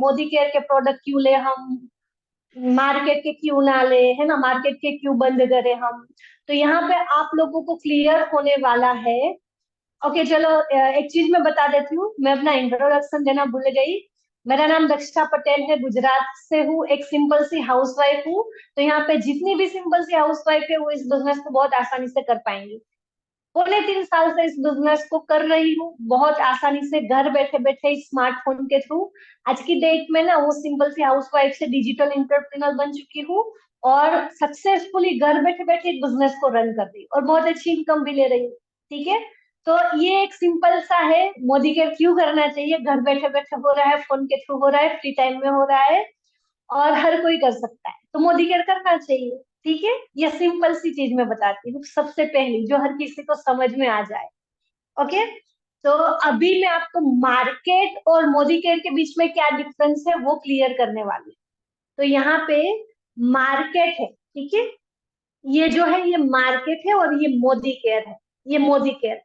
Modi care के product क्यों ले हम, मार्केट के क्यों ना ले, है ना, मार्केट के क्यों बंद करें हम। तो यहाँ पे आप लोगों को क्लियर होने वाला है। ओके चलो, एक चीज मैं बता देती हूँ, मैं अपना इंट्रोडक्शन देना भूल गई। मेरा नाम दक्षा पटेल है, गुजरात से हूँ, एक सिंपल सी हाउसवाइफ हूँ। तो यहाँ पे जितनी भी सिंपल सी हाउसवाइफ है वो इस बिजनेस को बहुत आसानी से कर पाएंगी। 3.25 साल से इस बिजनेस को कर रही हूँ, बहुत आसानी से घर बैठे बैठे स्मार्टफोन के थ्रू। आज की डेट में ना वो सिंपल सी हाउसवाइफ से डिजिटल एंटरप्रेन्योर बन चुकी हूँ, और सक्सेसफुली घर बैठे बैठे एक बिजनेस को रन कर रही हूँ और बहुत अच्छी इनकम भी ले रही हूँ। ठीक है, तो ये एक सिंपल सा है, मोदी केयर क्यों करना चाहिए, घर बैठे बैठे हो रहा है, फोन के थ्रू हो रहा है, फ्री टाइम में हो रहा है, और हर कोई कर सकता है, तो मोदी केयर करना चाहिए। ठीक है, ये सिंपल सी चीज मैं बताती हूँ सबसे पहली, जो हर किसी को समझ में आ जाए। ओके, तो अभी मैं आपको मार्केट और मोदी केयर के बीच में क्या डिफरेंस है वो क्लियर करने वाली हूँ। तो यहाँ पे मार्केट है, ठीक है, ये जो है ये मार्केट है, और ये मोदी केयर है, ये मोदी केयर।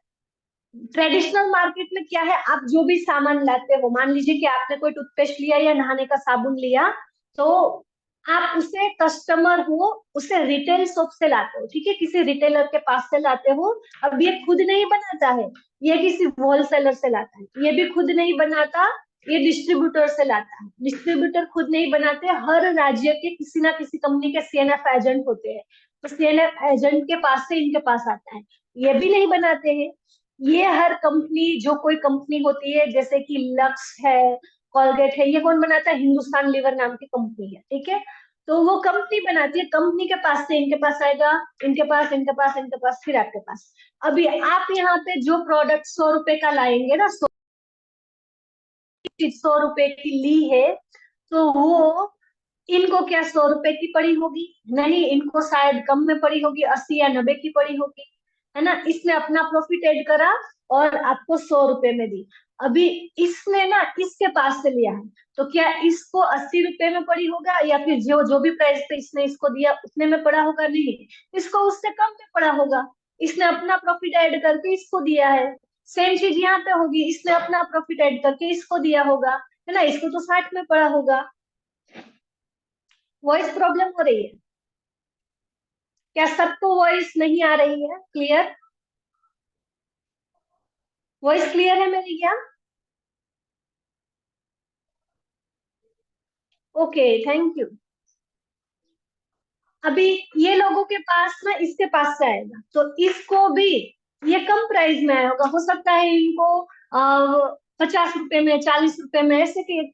ट्रेडिशनल मार्केट में क्या है, आप जो भी सामान लाते हो, मान लीजिए कि आपने कोई टूथपेस्ट लिया या नहाने का साबुन लिया, तो आप उसे कस्टमर हो, उसे रिटेल शॉप से लाते हो, ठीक है, किसी रिटेलर के पास से लाते हो। अब ये खुद नहीं बनाता है, ये किसी होलसेलर से लाता है, ये भी खुद नहीं बनाता, ये डिस्ट्रीब्यूटर से लाता है। डिस्ट्रीब्यूटर खुद नहीं बनाते, हर राज्य के किसी ना किसी कंपनी के सीएनएफ एजेंट होते हैं, तो सीएनएफ एजेंट के पास से इनके पास आता है, ये भी नहीं बनाते हैं। ये हर कंपनी, जो कोई कंपनी होती है जैसे कि लक्स है, कॉलगेट है, ये कौन बनाता है, हिंदुस्तान लीवर नाम की कंपनी है, ठीक है। तो वो कंपनी बनाती है, कंपनी के पास से इनके पास आएगा, इनके पास, इनके पास, इनके पास, फिर आपके पास। अभी आप यहाँ पे जो प्रोडक्ट 100 रुपए का लाएंगे ना, 100 रुपए की ली है, तो वो इनको क्या 100 रुपए की पड़ी होगी, नहीं, इनको शायद कम में पड़ी होगी, 80 या 90 की पड़ी होगी, है ना। इसने अपना प्रॉफिट ऐड करा और आपको 100 रुपए में दी। अभी इसने ना इसके पास से लिया है, तो क्या इसको 80 रुपए में पड़ी होगा, या फिर जो जो भी प्राइस पे इसने इसको दिया उतने में पड़ा होगा, नहीं, इसको उससे कम में पड़ा होगा। इसने अपना प्रॉफिट ऐड करके इसको दिया है। सेम चीज यहाँ पे होगी, इसने अपना प्रॉफिट ऐड करके इसको दिया होगा, है ना, इसको तो 60 में पड़ा होगा। वॉइस प्रॉब्लम हो रही है क्या सबको, वॉइस नहीं आ रही है क्लियर, वॉइस क्लियर है मेरी क्या? Okay, thank you. अभी ये लोगों के पास ना इसके पास से आएगा, तो इसको भी ये कम प्राइस में आया होगा, हो सकता है इनको 50 रुपए में, 40 रुपए में, ऐसे कि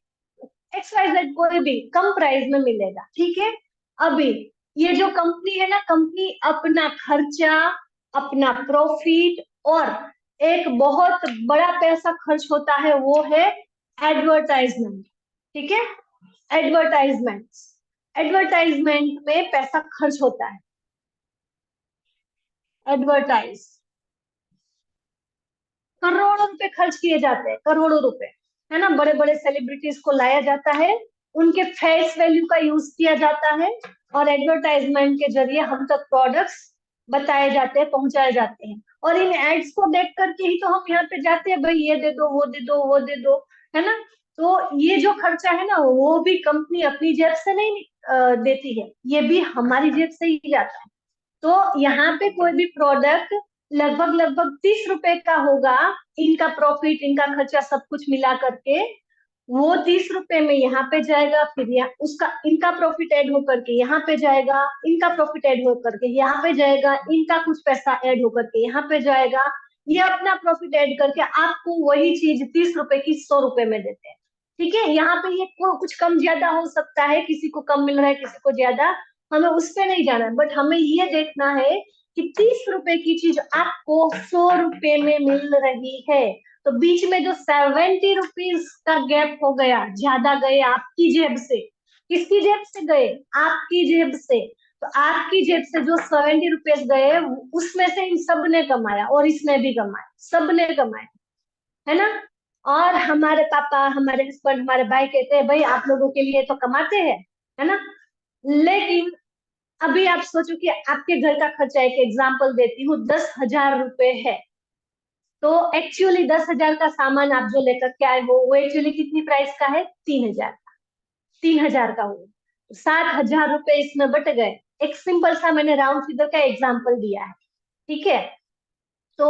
XYZ कोई भी कम प्राइस में मिलेगा, ठीक है। अभी ये जो कंपनी है ना, कंपनी अपना खर्चा, अपना प्रॉफिट, और एक बहुत बड़ा पैसा खर्च होता है, वो है एडवर्टाइजमेंट, ठीक है। एडवर्टाइजमेंट, एडवर्टाइजमेंट में पैसा खर्च होता है। एडवर्टाइज, करोड़ों रुपए खर्च किए जाते हैं, करोड़ों रुपए, है ना, बड़े बड़े सेलिब्रिटीज को लाया जाता है, उनके फेस वैल्यू का यूज किया जाता है, और एडवर्टाइजमेंट के जरिए हम तक प्रोडक्ट्स बताए जाते हैं, पहुंचाए जाते हैं। और इन एड्स को देख करके ही तो हम यहाँ पे जाते हैं, भाई ये दे दो, वो दे दो, वो दे दो, है ना। तो ये जो खर्चा है ना, वो भी कंपनी अपनी जेब से नहीं देती है, ये भी हमारी जेब से ही जाता है। तो यहाँ पे कोई भी प्रोडक्ट लगभग लगभग 30 रुपए का होगा, इनका प्रॉफिट, इनका खर्चा सब कुछ मिला करके, वो 30 रुपए में यहाँ पे जाएगा, फिर यहाँ उसका, इनका प्रॉफिट ऐड होकर के यहाँ पे जाएगा, इनका प्रॉफिट ऐड होकर के यहाँ पे जाएगा, इनका कुछ पैसा ऐड होकर के यहाँ पे जाएगा, ये अपना प्रॉफिट ऐड करके आपको वही चीज 30 रुपए की 100 रुपए में देते हैं। ठीक है, यहाँ पे ये कुछ कम ज्यादा हो सकता है, किसी को कम मिल रहा है, किसी को ज्यादा, हमें उस पे नहीं जाना है, बट हमें ये देखना है कि 30 रुपए की चीज आपको 100 रुपए में मिल रही है। तो बीच में जो 70 रुपीज का गैप हो गया, ज्यादा गए आपकी जेब से, किसकी जेब से गए, आपकी जेब से। तो आपकी जेब से जो 70 रुपीज गए, उसमें से इन सब ने कमाया, और इसने भी कमाया, सब ने कमाया, है ना। और हमारे पापा, हमारे हस्बैंड, हमारे भाई कहते हैं, भाई आप लोगों के लिए तो कमाते हैं, है ना। लेकिन अभी आप सोचो कि आपके घर का खर्चा, एक एग्जाम्पल देती हूँ, 10,000 रुपए है, तो एक्चुअली 10,000 का सामान आप जो लेकर के आए हो, वो एक्चुअली कितनी प्राइस का है, 3,000। 3,000 का हुआ, 7,000 रुपए इसमें बट गए। एक सिंपल सा मैंने राउंड फिगर का एग्जाम्पल दिया है, ठीक है। तो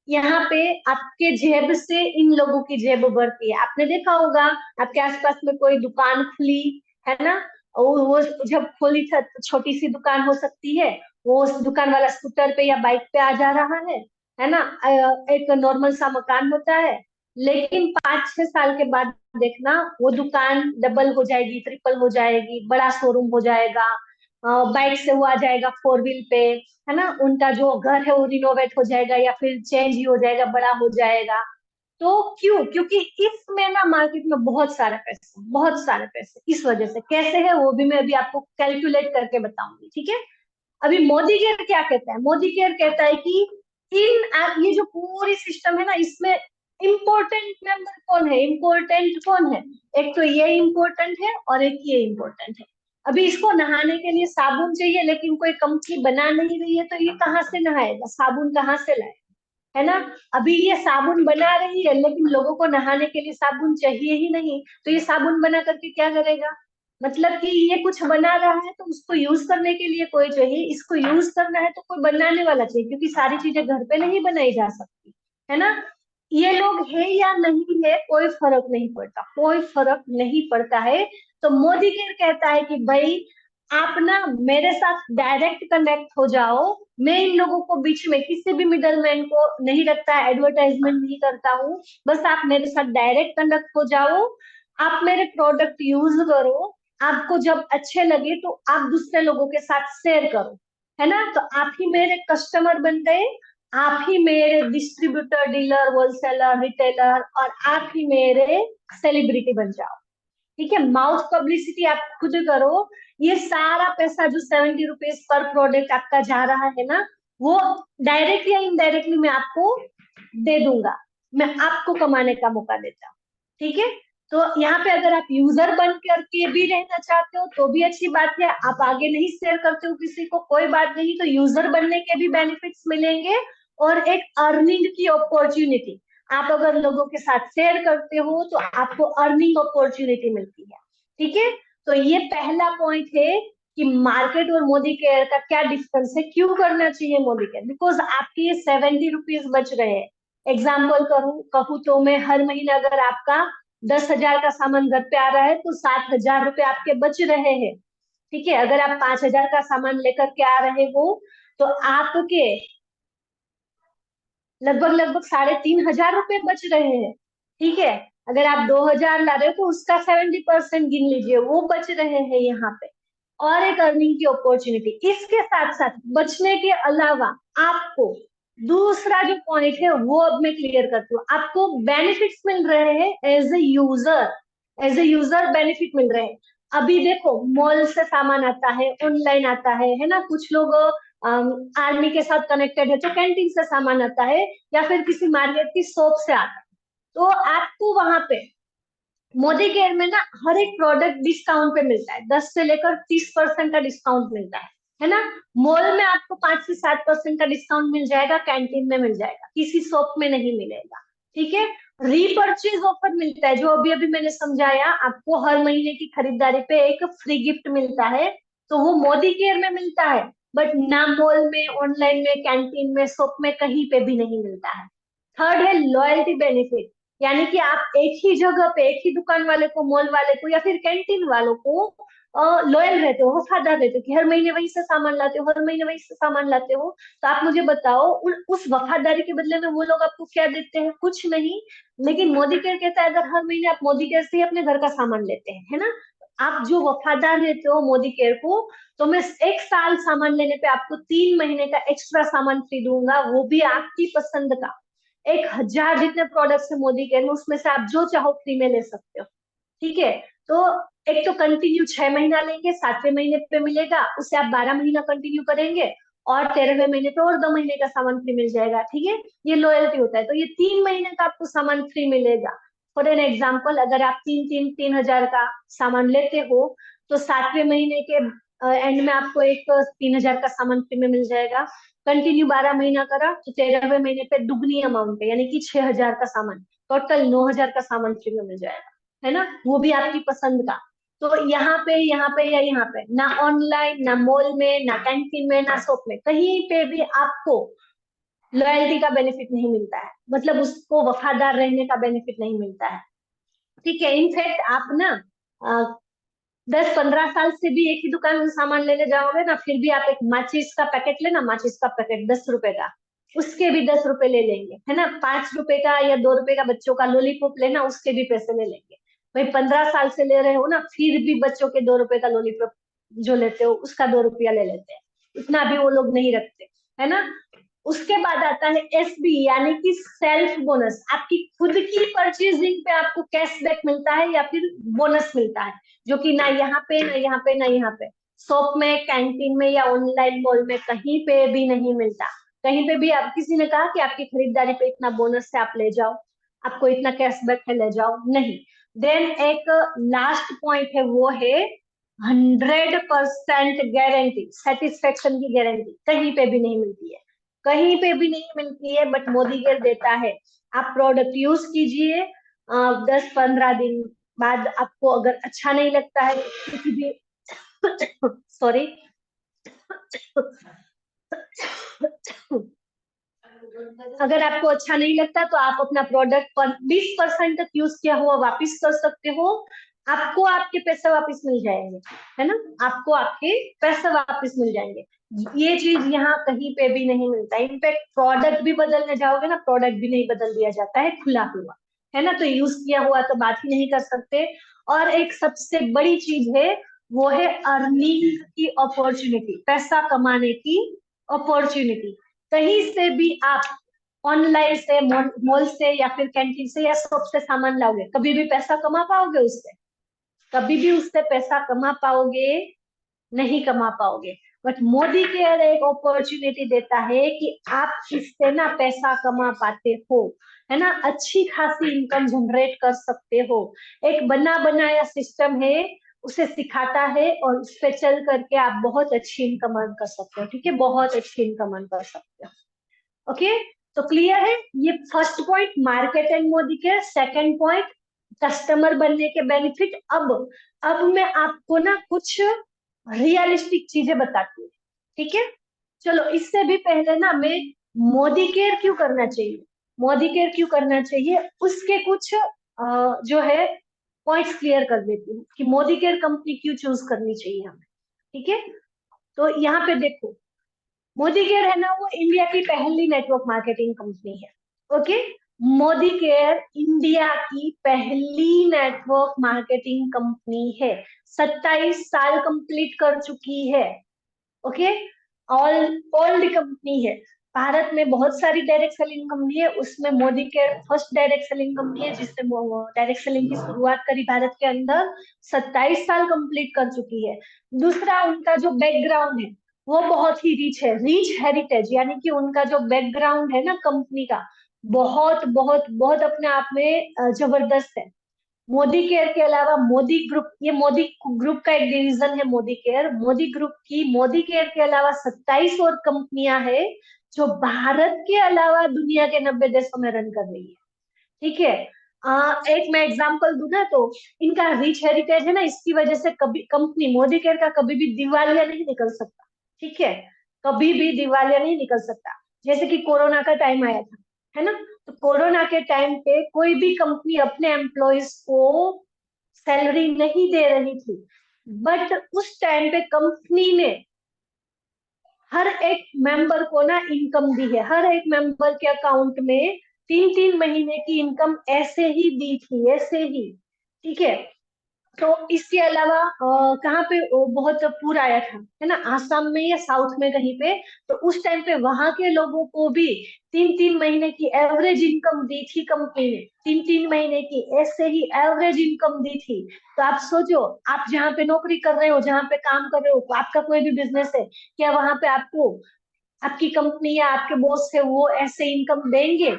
यहाँ पे आपके जेब से इन लोगों की जेब बढ़ती है। आपने देखा होगा आपके आसपास में कोई दुकान खुली है ना, वो जब खोली था तो छोटी सी दुकान हो सकती है, वो उस दुकान वाला स्कूटर पे या बाइक पे आ जा रहा है ना। एक नॉर्मल सा मकान होता है, लेकिन 5-6 साल के बाद देखना वो दुकान डबल हो जाएगी, ट्रिपल हो जाएगी, बड़ा शोरूम हो जाएगा। बाइक से वो आ जाएगा 4 व्हील पे, है ना। उनका जो घर है वो रिनोवेट हो जाएगा या फिर चेंज ही हो जाएगा, बड़ा हो जाएगा। तो क्यों? क्योंकि इसमें ना मार्केट में बहुत सारे पैसे, बहुत सारे पैसे। इस वजह से कैसे है वो भी मैं अभी आपको कैलकुलेट करके बताऊंगी, ठीक है। अभी मोदी केयर क्या कहता है? मोदी केयर कहता है कि ये जो पूरी सिस्टम है ना, इसमें इम्पोर्टेंट मेंबर कौन है, इम्पोर्टेंट कौन है? एक तो ये इम्पोर्टेंट है और एक ये इम्पोर्टेंट है। अभी इसको नहाने के लिए साबुन चाहिए, लेकिन कोई कंपनी बना नहीं रही है, तो ये कहाँ से नहाएगा, साबुन कहाँ से लाए, है ना। अभी ये साबुन बना रही है, लेकिन लोगों को नहाने के लिए साबुन चाहिए ही नहीं, तो ये साबुन बना करके क्या करेगा? मतलब कि ये कुछ बना रहा है तो उसको यूज करने के लिए कोई चाहिए, इसको यूज करना है तो कोई बनाने वाला चाहिए, क्योंकि सारी चीजें घर पे नहीं बनाई जा सकती, है ना। ये लोग है या नहीं है कोई फर्क नहीं पड़ता, कोई फर्क नहीं पड़ता है। तो मोदी केयर कहता है कि भाई आप ना मेरे साथ डायरेक्ट कनेक्ट हो जाओ। मैं इन लोगों को बीच में किसी भी मिडलमैन को नहीं रखता, एडवर्टाइजमेंट नहीं करता हूँ। बस आप मेरे साथ डायरेक्ट कनेक्ट हो जाओ, आप मेरे प्रोडक्ट यूज करो, आपको जब अच्छे लगे तो आप दूसरे लोगों के साथ शेयर करो, है ना। तो आप ही मेरे कस्टमर बन गए, आप ही मेरे डिस्ट्रीब्यूटर, डीलर, होलसेलर, रिटेलर, और आप ही मेरे सेलिब्रिटी बन जाओ, ठीक है। माउथ पब्लिसिटी आप खुद करो। ये सारा पैसा जो 70 रुपीज पर प्रोडक्ट आपका जा रहा है ना, वो डायरेक्टली या इनडायरेक्टली मैं आपको दे दूंगा, मैं आपको कमाने का मौका देता हूँ, ठीक है। तो यहाँ पे अगर आप यूजर बन करके भी रहना चाहते हो तो भी अच्छी बात है, आप आगे नहीं शेयर करते हो किसी को, कोई बात नहीं, तो यूजर बनने के भी बेनिफिट्स मिलेंगे और एक अर्निंग की अपॉर्चुनिटी। आप अगर लोगों के साथ शेयर करते हो तो आपको अर्निंग अपॉर्चुनिटी मिलती है, ठीक है। तो ये पहला पॉइंट है कि मार्केट और मोदी केयर का क्या डिफरेंस है, क्यों करना चाहिए मोदी केयर। बिकॉज आपके ये 70 रुपीज बच रहे हैं। एग्जाम्पल करूँ कहूँ तो मैं हर महीने अगर आपका 10,000 का सामान घर पे आ रहा है तो 7,000 रुपए आपके बच रहे हैं, ठीक है। अगर आप 5,000 का सामान लेकर के आ रहे हो तो आपके लगभग लगभग 3,500 रुपए बच रहे हैं, ठीक है। अगर आप 2,000 ला रहे हो तो उसका 70% गिन लीजिए, वो बच रहे हैं यहाँ पे। और एक अर्निंग की अपॉर्चुनिटी इसके साथ साथ बचने के अलावा आपको दूसरा जो पॉइंट है वो अब मैं क्लियर करती हूँ। आपको बेनिफिट्स मिल रहे हैं as a user, as a user benefit मिल रहे हैं। अभी देखो मॉल से सामान आता है, ऑनलाइन आता है ना। कुछ लोग आर्मी के साथ कनेक्टेड है तो कैंटीन से सामान आता है, या फिर किसी मार्केट की शॉप से आता है। तो आपको वहां पे मोदी केयर में ना हर एक प्रोडक्ट डिस्काउंट पे मिलता है, 10 से लेकर 30% का डिस्काउंट मिलता है ना। मॉल में आपको 5 से 7% का डिस्काउंट मिल जाएगा, कैंटीन में मिल जाएगा, किसी शॉप में नहीं मिलेगा, ठीक है। रीपर्चेज ऑफर मिलता है, जो अभी अभी मैंने समझाया आपको, हर महीने की खरीदारी पे एक फ्री गिफ्ट मिलता है, तो वो मोदी केयर में मिलता है। बट ना मॉल में, ऑनलाइन में, कैंटीन में, शॉप में कहीं पे भी नहीं मिलता है। थर्ड है लॉयल्टी बेनिफिट, यानी कि आप एक ही जगह पे एक ही दुकान वाले को, मॉल वाले को या फिर कैंटीन वालों को लॉयल रहते हो, वफादार रहते हो, कि हर महीने वहीं से सामान लाते हो, हर महीने वहीं से सामान लाते हो। तो आप मुझे बताओ उस वफादारी के बदले में वो लोग आपको क्या देते हैं? कुछ नहीं। लेकिन मोदी केयर कहता है अगर हर महीने आप मोदी केयर से ही अपने घर का सामान लेते हैं, है ना, आप जो वफादार रहते हो मोदी केयर को, तो मैं 1 साल सामान लेने पे आपको 3 महीने का एक्स्ट्रा सामान फ्री दूंगा, वो भी आपकी पसंद का। 1,000 जितने प्रोडक्ट्स है मोदी केयर में, उसमें से आप जो चाहो फ्री में ले सकते हो, ठीक है। तो एक तो कंटिन्यू 6 महीना लेंगे, 7वें महीने पे मिलेगा, उससे आप 12 महीना कंटिन्यू करेंगे और 13वें महीने पे और 2 महीने का सामान फ्री मिल जाएगा, ठीक है। ये लॉयल्टी होता है। तो ये 3 महीने का आपको सामान फ्री मिलेगा। फॉर एन एग्जाम्पल, अगर आप 3,000 का सामान लेते हो तो 7वें महीने के एंड में आपको एक 3,000 का सामान फ्री में मिल जाएगा। कंटिन्यू 12 महीना करा तो 13वें महीने पे दुगनी अमाउंट है, यानी कि 6,000 का सामान, टोटल 9,000 का सामान फ्री में मिल जाएगा, है ना। वो भी आपकी पसंद का। तो यहाँ पे या यहाँ पे, ना ऑनलाइन, ना मॉल में, ना कैंटीन में, ना शॉप में, कहीं पे भी आपको लॉयल्टी का बेनिफिट नहीं मिलता है, मतलब उसको वफादार रहने का बेनिफिट नहीं मिलता है। ठीक है, इनफैक्ट आप ना 10-15 साल से भी एक ही दुकान से सामान लेने जाओगे ना, फिर भी आप एक माचिस का पैकेट लेना, माचिस का पैकेट 10 रुपए का, उसके भी 10 रुपए ले लेंगे, है ना। 5 रुपए का या 2 रुपए का बच्चों का लॉलीपॉप लेना, उसके भी पैसे ले लेंगे। भाई 15 साल से ले रहे हो ना, फिर भी बच्चों के 2 रुपए का लॉलीपॉप जो लेते हो उसका 2 रुपया ले लेते हैं, इतना भी वो लोग नहीं रखते, है ना। उसके बाद आता है एसबी, यानी कि सेल्फ बोनस। आपकी खुद की परचेजिंग पे आपको कैशबैक मिलता है या फिर बोनस मिलता है, जो कि ना यहाँ पे, ना यहाँ पे, ना यहाँ पे, शॉप में, कैंटीन में या ऑनलाइन मॉल में कहीं पे भी नहीं मिलता। कहीं पे भी आप, किसी ने कहा कि आपकी खरीदारी पे इतना बोनस है आप ले जाओ, आपको इतना कैशबैक है ले जाओ, नहीं। देन एक लास्ट पॉइंट है, वो है 100% गारंटी, सेटिस्फेक्शन की गारंटी कहीं पे भी नहीं मिलती है, कहीं पे भी नहीं मिलती है, बट मोदी केयर देता है। आप प्रोडक्ट यूज कीजिए, 10-15 दिन बाद आपको अगर अच्छा नहीं लगता है किसी भी सॉरी अगर आपको अच्छा नहीं लगता तो आप अपना प्रोडक्ट पर 20% तक यूज किया हुआ वापस कर सकते हो, आपको आपके पैसे वापस मिल जाएंगे, है ना। आपको आपके पैसे वापस मिल जाएंगे। ये चीज यहाँ कहीं पे भी नहीं मिलता। इनफैक्ट प्रोडक्ट भी बदलने जाओगे ना, प्रोडक्ट भी नहीं बदल दिया जाता है खुला हुआ, है ना। तो यूज किया हुआ तो बात ही नहीं कर सकते। और एक सबसे बड़ी चीज है, वो है अर्निंग की अपॉर्चुनिटी, पैसा कमाने की अपॉर्चुनिटी। कहीं से भी आप ऑनलाइन से, मॉल से या फिर कैंटीन से या शॉप से सामान लाओगे, कभी भी पैसा कमा पाओगे उससे? कभी भी उससे पैसा कमा पाओगे? नहीं कमा पाओगे। बट मोदी केयर एक अपॉर्चुनिटी देता है कि आप इससे ना पैसा कमा पाते हो, है ना, अच्छी खासी इनकम जनरेट कर सकते हो। एक बना बनाया सिस्टम है, उसे सिखाता है और उस पे चल करके आप बहुत अच्छी इनकम अर्न कर सकते हो। ठीक है, बहुत अच्छी इनकम अर्न कर सकते हो। ओके, तो क्लियर है। ये first point market and Modi care, second point customer बनने के बेनिफिट। अब मैं आपको ना कुछ रियलिस्टिक चीजें बताती हूँ, ठीक है। चलो, इससे भी पहले ना मैं मोदी केयर क्यों करना चाहिए, मोदी केयर क्यों करना चाहिए, उसके कुछ जो है पॉइंट्स क्लियर कर देती हूँ कि मोदी केयर कंपनी क्यों चूज करनी चाहिए हमें। ठीक है, तो यहाँ पे देखो, मोदी केयर है ना, वो इंडिया की पहली नेटवर्क मार्केटिंग कंपनी है। ओके, मोदी केयर इंडिया की पहली नेटवर्क मार्केटिंग कंपनी है। 27 साल कंप्लीट कर चुकी है। ओके, ऑल ओल्ड कंपनी है। भारत में बहुत सारी डायरेक्ट सेलिंग कंपनी है, उसमें Modi care first direct selling company है जिसने डायरेक्ट सेलिंग की शुरुआत करी भारत के अंदर। 27 साल कंप्लीट कर चुकी है। दूसरा, उनका जो बैकग्राउंड है वो बहुत ही रिच है, रिच हेरिटेज, यानी कि उनका जो बैकग्राउंड है ना कंपनी का, बहुत बहुत बहुत अपने आप में जबरदस्त है। मोदी केयर के अलावा मोदी ग्रुप, ये मोदी ग्रुप का एक डिवीजन है मोदी केयर। मोदी ग्रुप की, मोदी केयर के अलावा 27 और कंपनियां हैं जो भारत के अलावा दुनिया के 90 देशों में रन कर रही है। ठीक है, एक मैं एग्जांपल दूं ना, तो इनका रिच हेरिटेज है ना, इसकी वजह से कभी कंपनी मोदी केयर का कभी भी दिवालिया नहीं निकल सकता। ठीक है, कभी भी दिवालिया नहीं निकल सकता। जैसे कि कोरोना का टाइम आया था, है ना, तो कोरोना के टाइम पे कोई भी कंपनी अपने एम्प्लॉयज को सैलरी नहीं दे रही थी, बट उस टाइम पे कंपनी ने हर एक मेंबर को ना इनकम दी है, हर एक मेंबर के अकाउंट में 3-3 महीने की इनकम ऐसे ही दी थी, ऐसे ही। ठीक है, तो इसके अलावा कहाँ पे बहुत पूर आया था, है ना, आसाम में या साउथ में कहीं पे, तो उस टाइम पे वहां के लोगों को भी 3-3 महीने की एवरेज इनकम दी थी कंपनी ने, 3-3 महीने की ऐसे ही एवरेज इनकम दी थी। तो आप सोचो, आप जहाँ पे नौकरी कर रहे हो, जहाँ पे काम कर रहे हो, आपका कोई भी बिजनेस है, क्या वहां पे आपको आपकी कंपनी या आपके बॉस है वो ऐसे इनकम देंगे?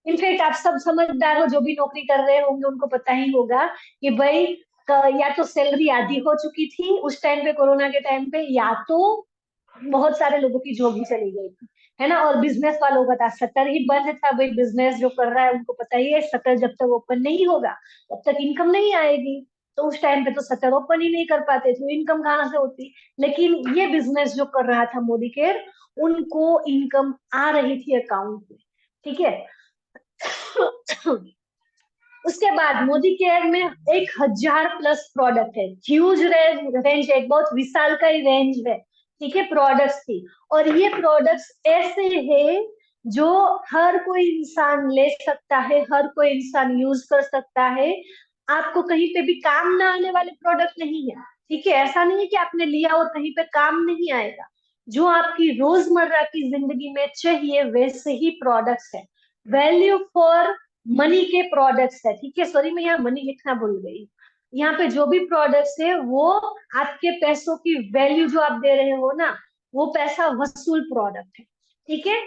इनफैक्ट आप सब समझदार हो, जो भी नौकरी कर रहे होंगे उनको पता ही होगा कि भाई या तो सैलरी आधी हो चुकी थी उस टाइम पे, कोरोना के टाइम पे, या तो बहुत सारे लोगों की जॉब ही चली गई थी, है ना। और बिजनेस वालों का था, शटर ही बंद था। भाई बिजनेस जो कर रहा है उनको पता ही है, शटर जब तक ओपन नहीं होगा तब तक इनकम नहीं आएगी। तो उस टाइम पे तो शटर ओपन ही नहीं कर पाते थे, इनकम कहाँ से होती। लेकिन ये बिजनेस जो कर रहा था मोदी केयर, उनको इनकम आ रही थी अकाउंट में, ठीक है। उसके बाद मोदी केयर में 1000+ प्रोडक्ट है, ह्यूज रेंज है, बहुत विशाल का ही रेंज है, ठीक है, प्रोडक्ट्स की। और ये प्रोडक्ट्स ऐसे है जो हर कोई इंसान ले सकता है, हर कोई इंसान यूज कर सकता है। आपको कहीं पे भी काम ना आने वाले प्रोडक्ट नहीं है, ठीक है। ऐसा नहीं है कि आपने लिया और कहीं पे काम नहीं आएगा। जो आपकी रोजमर्रा की जिंदगी में चाहिए वैसे ही प्रोडक्ट्स है। वैल्यू फॉर मनी के प्रोडक्ट्स है, ठीक है। सॉरी, मैं यहाँ मनी लिखना भूल गई। यहाँ पे जो भी प्रोडक्ट्स है वो आपके पैसों की वैल्यू जो आप दे रहे हो ना, वो पैसा वसूल प्रोडक्ट है, ठीक है।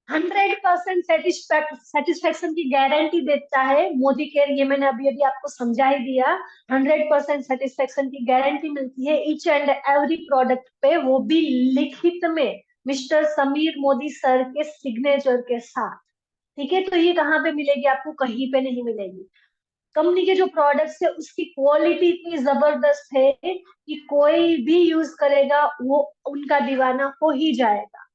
100% सेटिस्फेक्शन की गारंटी देता है मोदी केयर, ये मैंने अभी अभी आपको समझा ही दिया। 100% सेटिस्फेक्शन की गारंटी मिलती है ईच एंड एवरी प्रोडक्ट पे, वो भी लिखित में मिस्टर समीर मोदी सर के सिग्नेचर के साथ, ठीक है। तो ये कहाँ पे मिलेगी आपको? कहीं पे नहीं मिलेगी। कंपनी के जो प्रोडक्ट्स है उसकी क्वालिटी इतनी जबरदस्त है कि कोई भी यूज करेगा वो उनका दीवाना हो ही जाएगा,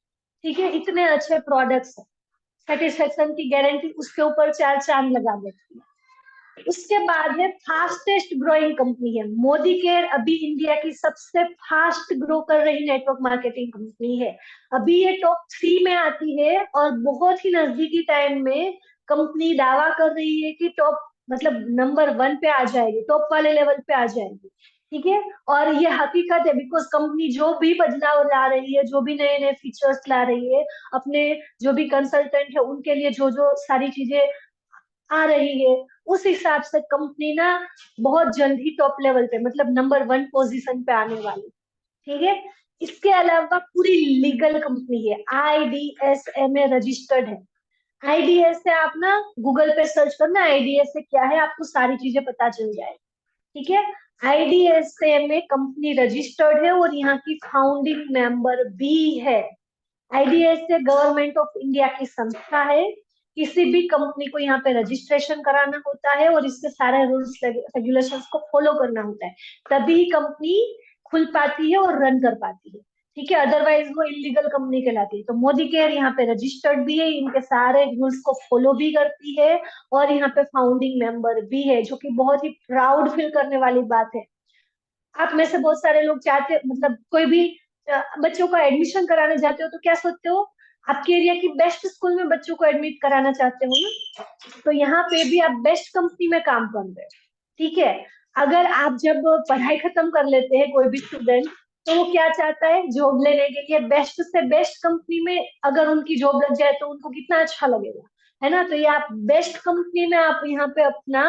ठीक है। इतने अच्छे प्रोडक्ट्स है, सेटिस्फेक्शन की गारंटी उसके ऊपर 4 चांद लगा देती है। उसके बाद है फास्टेस्ट ग्रोइंग कंपनी है मोदी केयर, अभी इंडिया की सबसे फास्ट ग्रो कर रही नेटवर्क मार्केटिंग कंपनी है। अभी ये टॉप 3 में आती है और बहुत ही नजदीकी टाइम में कंपनी दावा कर रही है कि टॉप, मतलब नंबर 1 पे आ जाएगी, टॉप वाले लेवल पे आ जाएगी, ठीक है। और ये हकीकत है, बिकॉज कंपनी जो भी बदलाव ला रही है, जो भी नए नए फीचर्स ला रही है, अपने जो भी कंसल्टेंट है उनके लिए जो जो सारी चीजें आ रही है, उस हिसाब से कंपनी ना बहुत जल्द ही टॉप लेवल पे, मतलब नंबर 1 पोजीशन पे आने वाली, ठीक है। इसके अलावा पूरी लीगल कंपनी है, IDSA रजिस्टर्ड है। आईडीएस से आप ना गूगल पे सर्च करना आईडीएस से क्या है, आपको सारी चीजें पता चल जाएगी, ठीक है। आईडीएसए में कंपनी रजिस्टर्ड है और यहाँ की फाउंडिंग मेंबर भी है। आईडीएसए गवर्नमेंट ऑफ इंडिया की संस्था है। किसी भी कंपनी को यहाँ पे रजिस्ट्रेशन कराना होता है और इसके सारे रूल्स रेगुलेशंस को फॉलो करना होता है, तभी कंपनी खुल पाती है और रन कर पाती है, ठीक है। अदरवाइज वो इलीगल कंपनी कहलाती है। तो मोदी केयर यहाँ पे रजिस्टर्ड भी है, इनके सारे रूल्स को फॉलो भी करती है और यहाँ पे फाउंडिंग मेंबर भी है, जो कि बहुत ही प्राउड फील करने वाली बात है। आप में से बहुत सारे लोग चाहते, मतलब कोई भी बच्चों का एडमिशन कराने जाते हो तो क्या सोचते हो? आपके एरिया की बेस्ट स्कूल में बच्चों को एडमिट कराना चाहते हो ना। तो यहाँ पे भी आप बेस्ट कंपनी में काम कर रहे हो, ठीक है। अगर आप जब पढ़ाई खत्म कर लेते हैं कोई भी स्टूडेंट, तो वो क्या चाहता है? जॉब लेने के लिए बेस्ट से बेस्ट कंपनी में अगर उनकी जॉब लग जाए तो उनको कितना अच्छा लगेगा, है ना। तो ये आप बेस्ट कंपनी में आप यहाँ पे अपना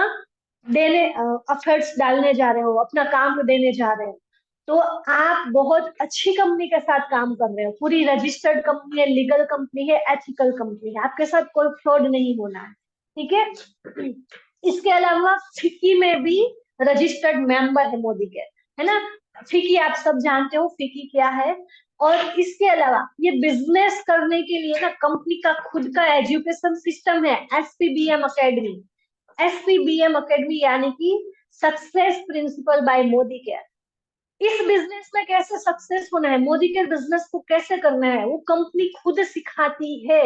देने एफर्ट्स डालने जा रहे हो, अपना काम देने जा रहे हो। तो आप बहुत अच्छी कंपनी के साथ काम कर रहे हो, पूरी रजिस्टर्ड कंपनी है, लीगल कंपनी है, एथिकल कंपनी है, आपके साथ कोई फ्रॉड नहीं होना है, ठीक है। इसके अलावा फिक्की में भी रजिस्टर्ड मेंबर है मोदी के, है ना। फिक्की आप सब जानते हो फिक्की क्या है। और इसके अलावा ये बिजनेस करने के लिए ना कंपनी का खुद का एजुकेशन सिस्टम है, SPBM अकेडमी। SPBM अकेडमी यानी कि success principal bye Modi care. इस बिजनेस में कैसे सक्सेस होना है, मोदी के बिजनेस को कैसे करना है, वो कंपनी खुद सिखाती है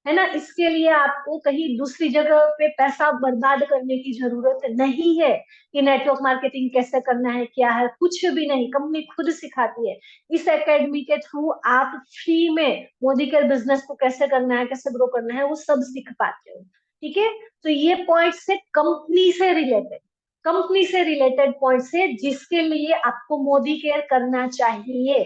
ना। इसके लिए आपको कहीं दूसरी जगह पे पैसा बर्बाद करने की जरूरत नहीं है कि नेटवर्क मार्केटिंग कैसे करना है, क्या है, कुछ भी नहीं, कंपनी खुद सिखाती है। इस एकेडमी के थ्रू आप फ्री में मोदी के बिजनेस को कैसे करना है, कैसे ग्रो करना है, वो सब सीख पाते हो, ठीक है। तो ये पॉइंट से कंपनी से रिलेटेड पॉइंट्स है जिसके लिए आपको मोदी केयर करना चाहिए।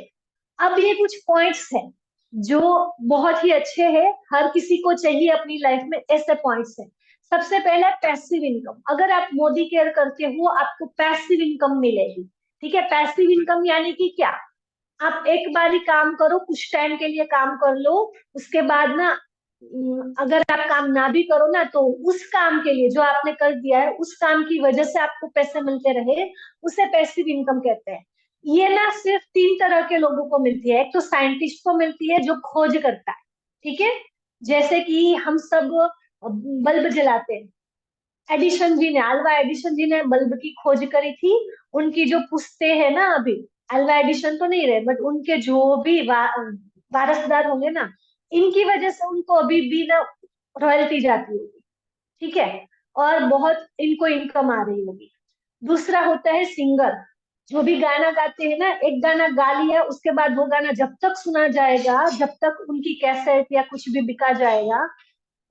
अब ये कुछ पॉइंट्स हैं जो बहुत ही अच्छे हैं, हर किसी को चाहिए अपनी लाइफ में, ऐसे पॉइंट्स हैं। सबसे पहला पैसिव इनकम, अगर आप मोदी केयर करते हो आपको पैसिव इनकम मिलेगी, ठीक है। पैसिव इनकम यानी कि क्या? आप एक बार ही काम करो, कुछ टाइम के लिए काम कर लो, उसके बाद ना अगर आप काम ना भी करो ना तो उस काम के लिए जो आपने कर दिया है, उस काम की वजह से आपको पैसे मिलते रहे, उसे पैसिव इनकम कहते हैं। ये ना सिर्फ 3 तरह के लोगों को मिलती है। एक तो साइंटिस्ट को मिलती है जो खोज करता है, ठीक है। जैसे कि हम सब बल्ब जलाते हैं, एडिशन जी ने, अल्वा एडिशन जी ने बल्ब की खोज करी थी। उनकी जो पुश्ते है ना, अभी अल्वा एडिशन तो नहीं रहे, बट उनके जो भी वारसदार होंगे ना, इनकी वजह से उनको अभी भी ना रॉयल्टी जाती होगी। ठीक है, और बहुत इनको इनकम आ रही होगी। दूसरा होता है सिंगर, जो भी गाना गाते हैं ना, एक गाना गा लिया उसके बाद वो गाना जब तक सुना जाएगा, जब तक उनकी कैसेट या कुछ भी बिका जाएगा,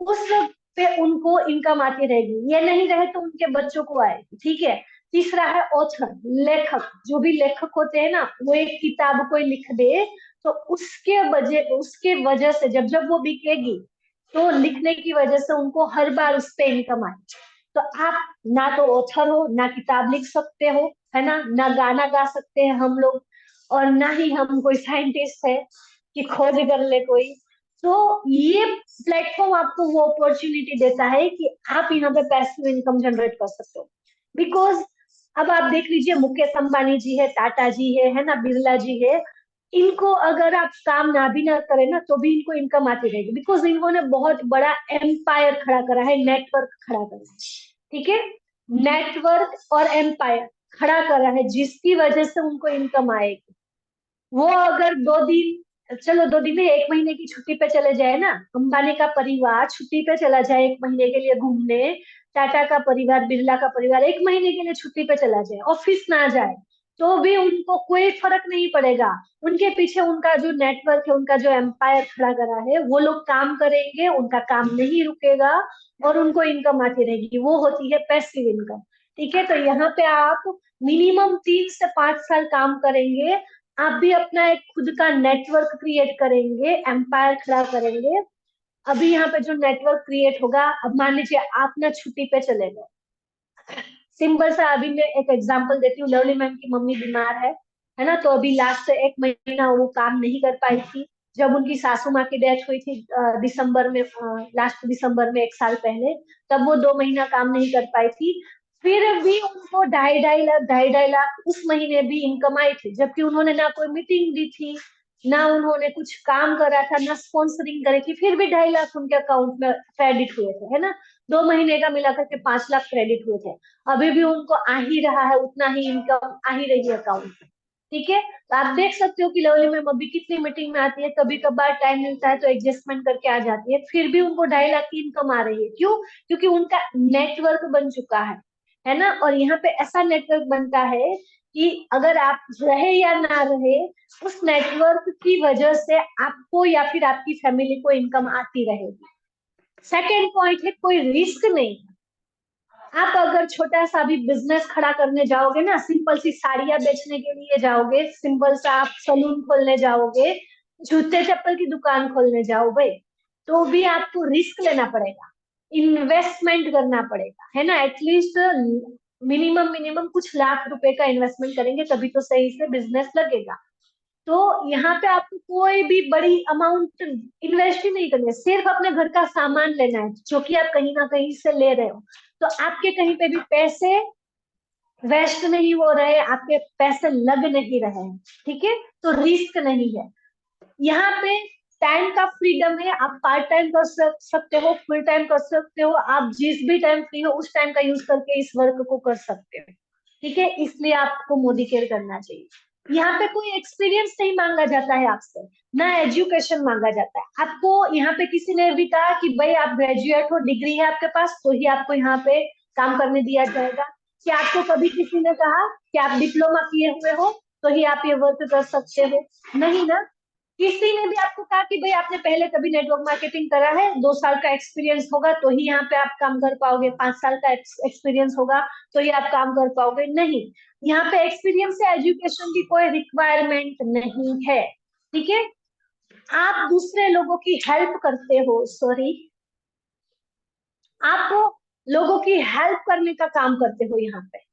उस पे उनको इनकम आती रहेगी। ये नहीं रहे तो उनके बच्चों को आएगी। ठीक है। तीसरा है ऑथर, लेखक। जो भी लेखक होते हैं ना, वो एक किताब कोई लिख दे, तो उसके वजह से जब जब वो बिकेगी, तो लिखने की वजह से उनको हर बार उस पे इनकम आएगी। तो आप ना तो ऑथर हो, ना किताब लिख सकते हो, है ना गाना गा सकते हैं हम लोग, और ना ही हम कोई साइंटिस्ट है कि खोज कर ले कोई। तो ये प्लेटफॉर्म आपको वो अपॉर्चुनिटी देता है कि आप यहाँ पे पैसिव इनकम जनरेट कर सकते हो। बिकॉज अब आप देख लीजिए, मुकेश अंबानी जी है, टाटा जी है ना, बिरला जी है। इनको अगर आप काम ना भी ना करें ना, तो भी इनको इनकम आती रहेगी, बिकॉज इन्होंने बहुत बड़ा एम्पायर खड़ा करा है, नेटवर्क खड़ा करा है। ठीक है, नेटवर्क और एम्पायर खड़ा करा है, जिसकी वजह से उनको इनकम आएगी। वो अगर 2 दिन, चलो 2 दिन नहीं, 1 महीने की छुट्टी पे चले जाए ना, अंबानी का परिवार छुट्टी पे चला जाए 1 महीने के लिए घूमने, टाटा का परिवार, बिरला का परिवार 1 महीने के लिए छुट्टी पे चला जाए, ऑफिस ना जाए, तो भी उनको कोई फर्क नहीं पड़ेगा। उनके पीछे उनका जो नेटवर्क है, उनका जो एम्पायर खड़ा करा है, वो लोग काम करेंगे, उनका काम नहीं रुकेगा, और उनको इनकम आती रहेगी। वो होती है पैसिव इनकम। ठीक है, तो यहाँ पे आप मिनिमम 3 से 5 साल काम करेंगे, आप भी अपना एक खुद का नेटवर्क क्रिएट करेंगे, एम्पायर खड़ा करेंगे। अभी यहाँ पे जो नेटवर्क क्रिएट होगा, अब मान लीजिए आप ना छुट्टी पे चले गए, सिंपल सा अभी मैं एक एग्जांपल देती हूँ, लवली मैम की मम्मी बीमार है ना, तो अभी लास्ट 1 महीना वो काम नहीं कर पाई थी। जब उनकी सासू माँ की डेथ हुई थी दिसंबर में, लास्ट दिसंबर में 1 साल पहले, तब वो 2 महीना काम नहीं कर पाई थी। फिर भी उनको 2.5 लाख उस महीने भी इनकम आई थी, जबकि उन्होंने ना कोई मीटिंग दी थी, ना उन्होंने कुछ काम करा था, ना स्पॉन्सरिंग करी थी, फिर भी 2.5 लाख उनके अकाउंट में क्रेडिट हुए थे, है ना। 2 महीने का मिला करके 5 लाख क्रेडिट हुए थे। अभी भी उनको आ ही रहा है, उतना ही इनकम आ ही रही है अकाउंट में। ठीक है, तो आप देख सकते हो कि लवली मैम अभी कितनी मीटिंग में आती है, कभी कभार टाइम मिलता है तो एडजस्टमेंट करके आ जाती है, फिर भी उनको 2.5 लाख की इनकम आ रही है। क्यों? क्योंकि उनका नेटवर्क बन चुका है ना। और यहाँ पे ऐसा नेटवर्क बनता है कि अगर आप रहे या ना रहे, उस नेटवर्क की वजह से आपको या फिर आपकी फैमिली को इनकम आती रहेगी। सेकेंड पॉइंट है, कोई रिस्क नहीं। आप अगर छोटा सा भी बिजनेस खड़ा करने जाओगे ना, सिंपल सी साड़ियां बेचने के लिए जाओगे, सिंपल सा आप सलून खोलने जाओगे, जूते चप्पल की दुकान खोलने जाओगे, तो भी आपको रिस्क लेना पड़ेगा, इन्वेस्टमेंट करना पड़ेगा, है ना। एटलीस्ट मिनिमम मिनिमम कुछ लाख रुपए का इन्वेस्टमेंट करेंगे, तभी तो सही से बिजनेस लगेगा। तो यहाँ पे आपको कोई भी बड़ी अमाउंट इन्वेस्ट ही नहीं करनी है, सिर्फ अपने घर का सामान लेना है, जो कि आप कहीं ना कहीं से ले रहे हो। तो आपके कहीं पे भी पैसे वेस्ट नहीं हो रहे, आपके पैसे लग नहीं रहे हैं। ठीक है, तो रिस्क नहीं है यहाँ पे। टाइम का फ्रीडम है, आप पार्ट टाइम कर सकते हो, फुल टाइम कर सकते हो, आप जिस भी टाइम फ्री हो उस टाइम का यूज करके इस वर्क को कर सकते हो। ठीक है, इसलिए आपको मोदी केयर करना चाहिए। यहाँ पे कोई एक्सपीरियंस नहीं मांगा जाता है आपसे, ना एजुकेशन मांगा जाता है आपको। यहाँ पे किसी ने भी कहा कि भाई आप ग्रेजुएट हो, डिग्री है आपके पास, तो ही आपको यहाँ पे काम करने दिया जाएगा। क्या आपको कभी किसी ने कहा कि आप डिप्लोमा किए हुए हो तो ही आप ये वर्क कर सकते हो? नहीं ना। किसी ने भी आपको कहा कि भाई आपने पहले कभी नेटवर्क मार्केटिंग करा है, 2 साल का एक्सपीरियंस होगा तो ही यहाँ पे आप काम कर पाओगे, 5 साल का एक्सपीरियंस होगा तो ही आप काम कर पाओगे? नहीं, यहाँ पे एक्सपीरियंस या एजुकेशन की कोई रिक्वायरमेंट नहीं है। ठीक है, आप दूसरे लोगों की हेल्प करते हो, सॉरी, आप लोगों की हेल्प करने का काम करते हो यहाँ पे।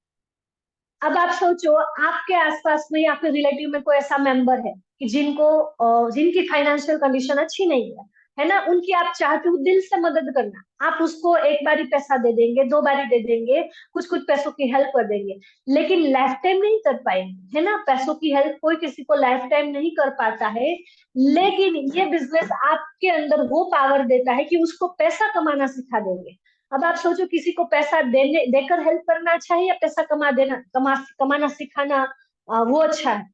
अब आप सोचो, आपके आसपास में या फिर रिलेटिव में कोई ऐसा मेंबर है कि जिनकी फाइनेंशियल कंडीशन अच्छी नहीं है ना, उनकी आप चाहते हो दिल से मदद करना, आप उसको एक बारी पैसा दे देंगे, 2 बारी दे देंगे, कुछ कुछ पैसों की हेल्प कर देंगे, लेकिन लाइफ टाइम नहीं कर पाएंगे, है ना। पैसों की हेल्प कोई किसी को लाइफ टाइम नहीं कर पाता है, लेकिन ये बिजनेस आपके अंदर वो पावर देता है कि उसको पैसा कमाना सिखा देंगे। अब आप सोचो किसी को पैसा देने देकर हेल्प करना अच्छा है या पैसा कमाना सिखाना वो अच्छा है।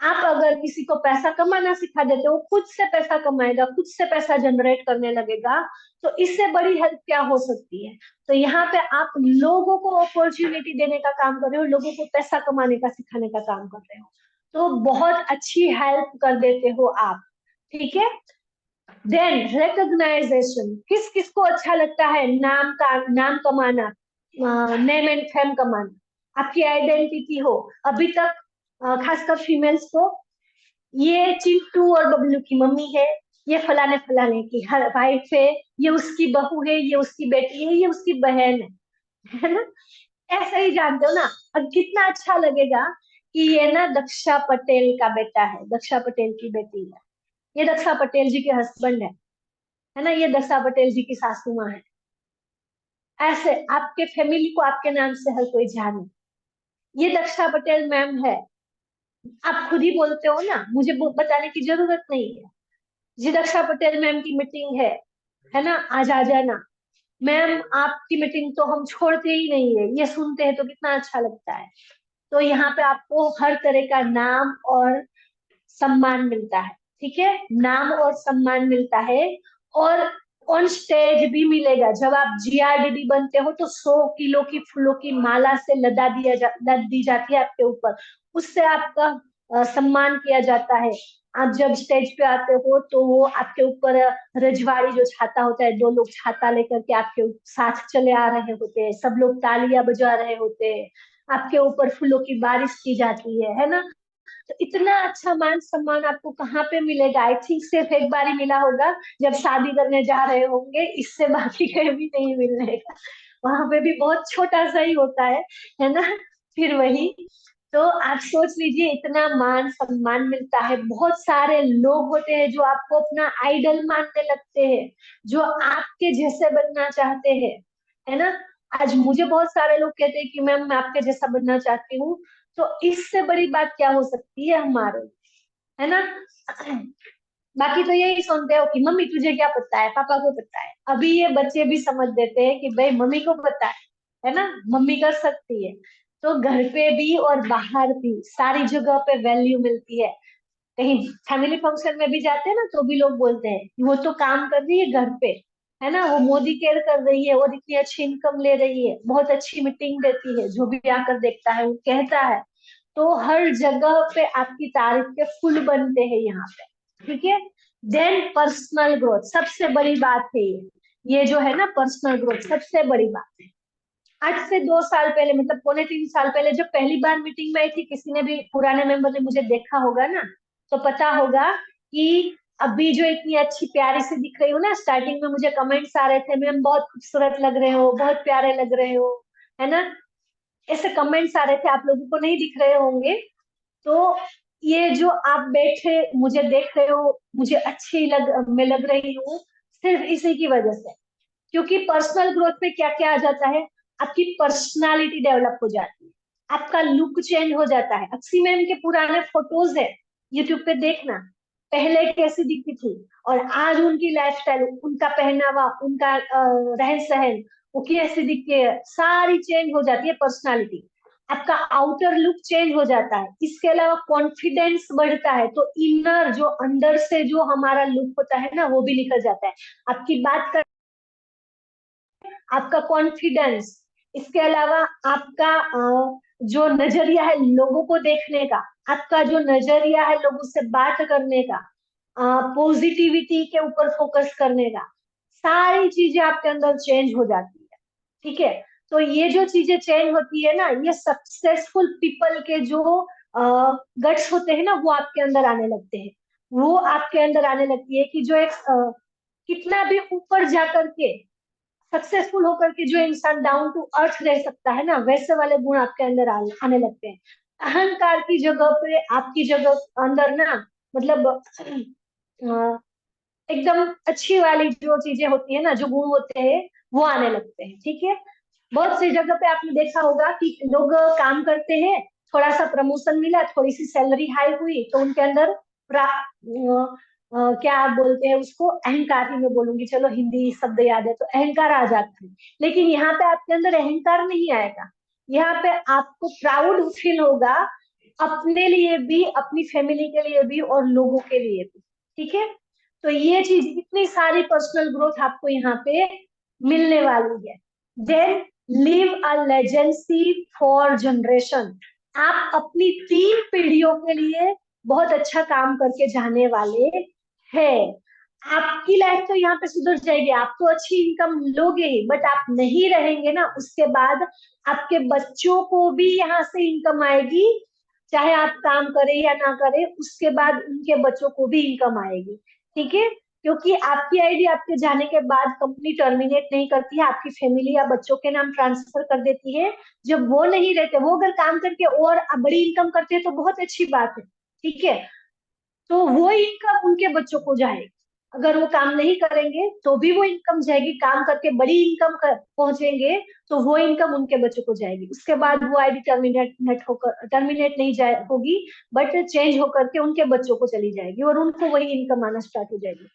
आप अगर किसी को पैसा कमाना सिखा देते हो, खुद से पैसा कमाएगा, खुद से पैसा जनरेट करने लगेगा, तो इससे बड़ी हेल्प क्या हो सकती है। तो यहाँ पे आप लोगों को अपॉर्चुनिटी देने का काम कर रहे हो, लोगों को पैसा कमाने का सिखाने का काम कर रहे हो, तो बहुत अच्छी हेल्प कर देते हो आप। ठीक है। देन रिकॉग्नाइजेशन, किस किस को अच्छा लगता है नाम कमाना, नेम एंड फेम कमाना, आपकी आइडेंटिटी हो। अभी तक खासकर फीमेल्स को, ये चिंटू और बबलू की मम्मी है, ये फलाने फलाने की हर वाइफ है, ये उसकी बहू है, ये उसकी बेटी है, ये उसकी बहन है ना। ऐसा ही जानते हो ना। अब कितना अच्छा लगेगा कि ये ना दक्षा पटेल का बेटा है, दक्षा पटेल की बेटी है, ये दक्षा पटेल जी के हस्बैंड है ना, ये दक्षा पटेल जी की सासू माँ है। ऐसे आपके फैमिली को आपके नाम से हर कोई जाने, ये दक्षा पटेल मैम है। आप खुद ही बोलते हो ना, मुझे बताने की जरूरत नहीं है। जी दक्षा पटेल मैम की मीटिंग है ना, आज आ जाना। मैम आपकी मीटिंग तो हम छोड़ते ही नहीं है, ये सुनते हैं तो कितना अच्छा लगता है। तो यहाँ पे आपको हर तरह का नाम और सम्मान मिलता है। ठीक है, नाम और सम्मान मिलता है। और ऑन स्टेज भी मिलेगा। जब आप जीआरडीडी बनते हो तो 100 किलो की फूलों की माला से लद दी जाती है आपके ऊपर, उससे आपका सम्मान किया जाता है। आप जब स्टेज पे आते हो तो वो आपके ऊपर रजवाड़ी जो छाता होता है, 2 लोग छाता लेकर के आपके साथ चले आ रहे होते हैं, सब लोग तालियां बजा रहे होते हैं, आपके ऊपर फूलों की बारिश की जाती है ना। तो इतना अच्छा मान सम्मान आपको कहाँ पे मिलेगा। आई थिंक सिर्फ एक बार ही मिला होगा, जब शादी करने जा रहे होंगे, इससे बाकी कहीं भी नहीं मिलने का। वहां पे भी बहुत छोटा सा ही होता है ना। फिर वही, तो आप सोच लीजिए इतना मान सम्मान मिलता है। बहुत सारे लोग होते हैं जो आपको अपना आइडल मानने लगते हैं, जो आपके जैसे बनना चाहते हैं, है ना। आज मुझे बहुत सारे लोग कहते हैं कि मैम मैं आपके जैसा बनना चाहती हूँ। तो इससे बड़ी बात क्या हो सकती है हमारे, है ना। बाकी तो यही सुनते हो कि मम्मी तुझे क्या पता है, पापा को पता है। अभी ये बच्चे भी समझ देते हैं कि भाई मम्मी को पता है ना, मम्मी कर सकती है। तो घर पे भी और बाहर भी सारी जगह पे वैल्यू मिलती है। कहीं फैमिली फंक्शन में भी जाते हैं ना, तो भी लोग बोलते हैं कि वो तो काम कर रही है घर पे, है ना, वो मोदी केयर कर रही है और इतनी अच्छी इनकम ले रही है, बहुत अच्छी मीटिंग देती है, जो भी आकर देखता है वो कहता है। तो हर जगह पे आपकी तारीफ के फुल बनते हैं यहाँ पे। ठीक है। देन पर्सनल ग्रोथ सबसे बड़ी बात है, ये जो है ना पर्सनल ग्रोथ सबसे बड़ी बात है। आज से 2 साल पहले, मतलब 2.25 साल पहले, जब पहली बार मीटिंग में आई थी, किसी ने भी पुराने मेंबर ने मुझे देखा होगा ना, तो पता होगा कि अभी जो इतनी अच्छी प्यारी से दिख रही हूँ ना, स्टार्टिंग में मुझे कमेंट्स आ रहे थे, मैम बहुत खूबसूरत लग रहे हो, बहुत प्यारे लग रहे हो, है ना। ऐसे कमेंट्स आ रहे थे, आप लोगों को नहीं दिख रहे होंगे। तो ये जो आप बैठे मुझे देख रहे हो, मुझे अच्छी मैं लग रही हूँ, सिर्फ इसी की वजह से। क्योंकि पर्सनल ग्रोथ में क्या क्या आ जाता है, आपकी पर्सनालिटी डेवलप हो जाती है, आपका लुक चेंज हो जाता है। अक्सी मैम के पुराने फोटोज है, यूट्यूब पे देखना, पहले कैसी दिखती थी और आज उनकी लाइफस्टाइल, उनका पहनावा, उनका रहन सहन, वो कैसी दिखती है, सारी चेंज हो जाती है पर्सनालिटी। आपका आउटर लुक चेंज हो जाता है, इसके अलावा कॉन्फिडेंस बढ़ता है, तो इनर जो अंदर से जो हमारा लुक होता है ना, वो भी निकल जाता है। आपकी बात कर, आपका कॉन्फिडेंस, इसके अलावा आपका जो नजरिया है लोगों को देखने का, आपका जो नजरिया है लोगों से बात करने का, पॉजिटिविटी के ऊपर फोकस करने का, सारी चीजें आपके अंदर चेंज हो जाती है। ठीक है। तो ये जो चीजें चेंज होती है ना, ये सक्सेसफुल पीपल के जो गट्स होते हैं ना, वो आपके अंदर आने लगते हैं। वो आपके अंदर आने लगती है कि जो एक कितना भी ऊपर जाकर के सक्सेसफुल होकर के जो इंसान डाउन टू अर्थ रह सकता है ना, वैसे वाले गुण आपके अंदर आने लगते हैं। अहंकार की जगह पे आपकी जगह अंदर ना, मतलब एकदम अच्छी वाली जो चीजें होती है ना, जो गुण होते हैं, वो आने लगते हैं। ठीक है। बहुत सी जगह पे आपने देखा होगा कि लोग काम करते हैं, थोड़ा सा प्रमोशन मिला, थोड़ी सी सैलरी हाई हुई, तो उनके अंदर क्या आप बोलते हैं उसको, अहंकार ही मैं बोलूंगी, चलो हिंदी शब्द याद है तो अहंकार आ जाता है। लेकिन यहाँ पे आपके अंदर अहंकार नहीं आएगा, यहाँ पे आपको प्राउड फील होगा, अपने लिए भी, अपनी फैमिली के लिए भी, और लोगों के लिए भी। ठीक है, तो ये चीज, इतनी सारी पर्सनल ग्रोथ आपको यहाँ पे मिलने वाली है। Then leave a legacy for generation. आप अपनी 3 पीढ़ियों के लिए बहुत अच्छा काम करके जाने वाले हैं। आपकी लाइफ तो यहाँ पे सुधर जाएगी, आप तो अच्छी इनकम लोगे ही, बट आप नहीं रहेंगे ना, उसके बाद आपके बच्चों को भी यहाँ से इनकम आएगी, चाहे आप काम करें या ना करें, उसके बाद उनके बच्चों को भी इनकम आएगी। ठीक है, क्योंकि आपकी आईडी आपके जाने के बाद कंपनी टर्मिनेट नहीं करती है, आपकी फैमिली या बच्चों के नाम ट्रांसफर कर देती है। जब वो नहीं रहते, वो अगर काम करके और बड़ी इनकम करते हैं तो बहुत अच्छी बात है। ठीक है, तो वो इनकम उनके बच्चों को जाएगी। अगर वो काम नहीं करेंगे तो भी वो इनकम जाएगी, काम करके बड़ी इनकम पहुंचेंगे तो वो इनकम उनके बच्चों को जाएगी। उसके बाद वो आईडी टर्मिनेट नहीं जाए होगी, बट चेंज होकर के उनके बच्चों को चली जाएगी और उनको वही इनकम आना स्टार्ट हो जाएगी।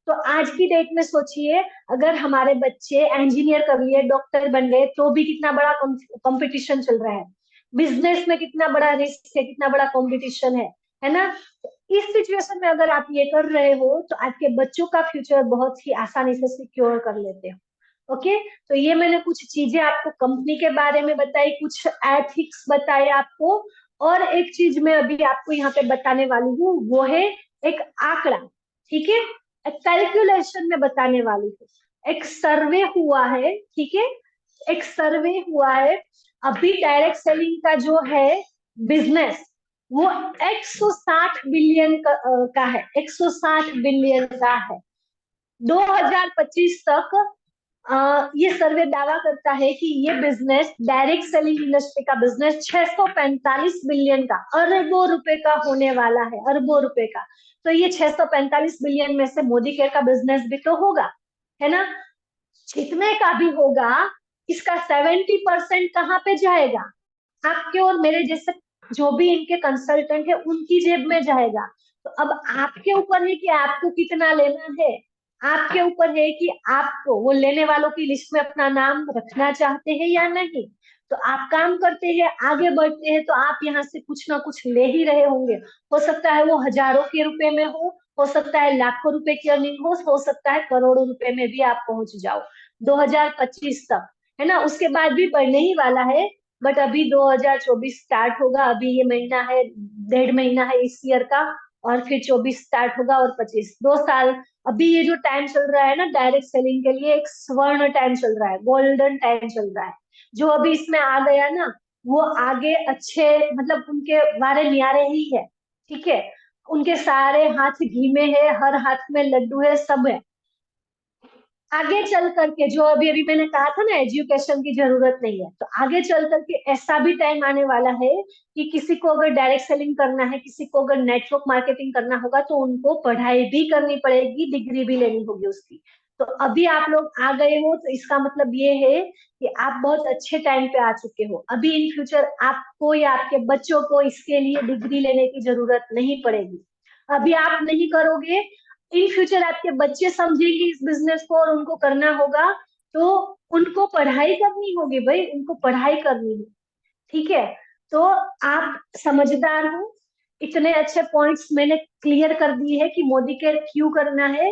तो आज की डेट में सोचिए, अगर हमारे बच्चे इंजीनियर कर लिए, डॉक्टर बन गए, तो भी कितना बड़ा कंपटीशन चल रहा है, बिजनेस में कितना बड़ा रिस्क है, कितना बड़ा कंपटीशन है ना। इस सिचुएशन में अगर आप ये कर रहे हो तो आपके बच्चों का फ्यूचर बहुत ही आसानी से सिक्योर कर लेते हो। ओके, तो ये मैंने कुछ चीजें आपको कंपनी के बारे में बताई, कुछ एथिक्स बताए आपको, और एक चीज मैं अभी आपको यहाँ पे बताने वाली हूँ, वो है एक आंकड़ा। ठीक है, एक कैलकुलेशन में बताने वाली हूँ। एक सर्वे हुआ है, ठीक है, एक सर्वे हुआ है, अभी डायरेक्ट सेलिंग का जो है बिजनेस, वो 160 बिलियन का है, 160 बिलियन का है। 2025 तक ये सर्वे दावा करता है कि ये बिजनेस, डायरेक्ट सेलिंग इंडस्ट्री का बिजनेस 645 बिलियन का, अरबों रुपए का होने वाला है, अरबों रुपए का। तो ये 645 बिलियन में से मोदी केयर का बिजनेस भी तो होगा, है ना। जितने का भी होगा, इसका 70% कहाँ पे जाएगा, आपके और मेरे जैसे जो भी इनके कंसल्टेंट है उनकी जेब में जाएगा। तो अब आपके ऊपर है कि आपको कितना लेना है, आपके ऊपर है कि आपको वो लेने वालों की लिस्ट में अपना नाम रखना चाहते हैं या नहीं। तो आप काम करते हैं, आगे बढ़ते हैं, तो आप यहाँ से कुछ ना कुछ ले ही रहे होंगे। हो सकता है वो हजारों के रुपए में हो सकता है लाखों रुपए की अर्निंग हो सकता है करोड़ों रुपए में भी आप पहुंच जाओ 2025 तक, है ना। उसके बाद भी बढ़ने ही वाला है, बट अभी 2024 स्टार्ट होगा, अभी ये महीना है, 1.5 महीना है इस ईयर का, और फिर 24 स्टार्ट होगा, और 25, 2 साल। अभी ये जो टाइम चल रहा है ना डायरेक्ट सेलिंग के लिए, एक स्वर्ण टाइम चल रहा है, गोल्डन टाइम चल रहा है। जो अभी इसमें आ गया ना, वो आगे अच्छे, मतलब उनके वारे न्यारे ही है। ठीक है, उनके सारे हाथ घी में है, हर हाथ में लड्डू है, सब है। आगे चल करके, जो अभी अभी मैंने कहा था ना, एजुकेशन की जरूरत नहीं है, तो आगे चल करके ऐसा भी टाइम आने वाला है कि किसी को अगर डायरेक्ट सेलिंग करना है, किसी को अगर नेटवर्क मार्केटिंग करना होगा, तो उनको पढ़ाई भी करनी पड़ेगी, डिग्री भी लेनी होगी उसकी। तो अभी आप लोग आ गए हो, तो इसका मतलब ये है कि आप बहुत अच्छे टाइम पे आ चुके हो। अभी इन फ्यूचर आपको या आपके बच्चों को इसके लिए डिग्री लेने की जरूरत नहीं पड़ेगी। अभी आप नहीं करोगे, इन फ्यूचर आपके बच्चे समझेंगे इस बिजनेस को और उनको करना होगा, तो उनको पढ़ाई करनी होगी भाई, उनको पढ़ाई करनी है। ठीक है, तो आप समझदार हो, इतने अच्छे पॉइंट्स मैंने क्लियर कर दिए है कि मोदी केयर क्यों करना है।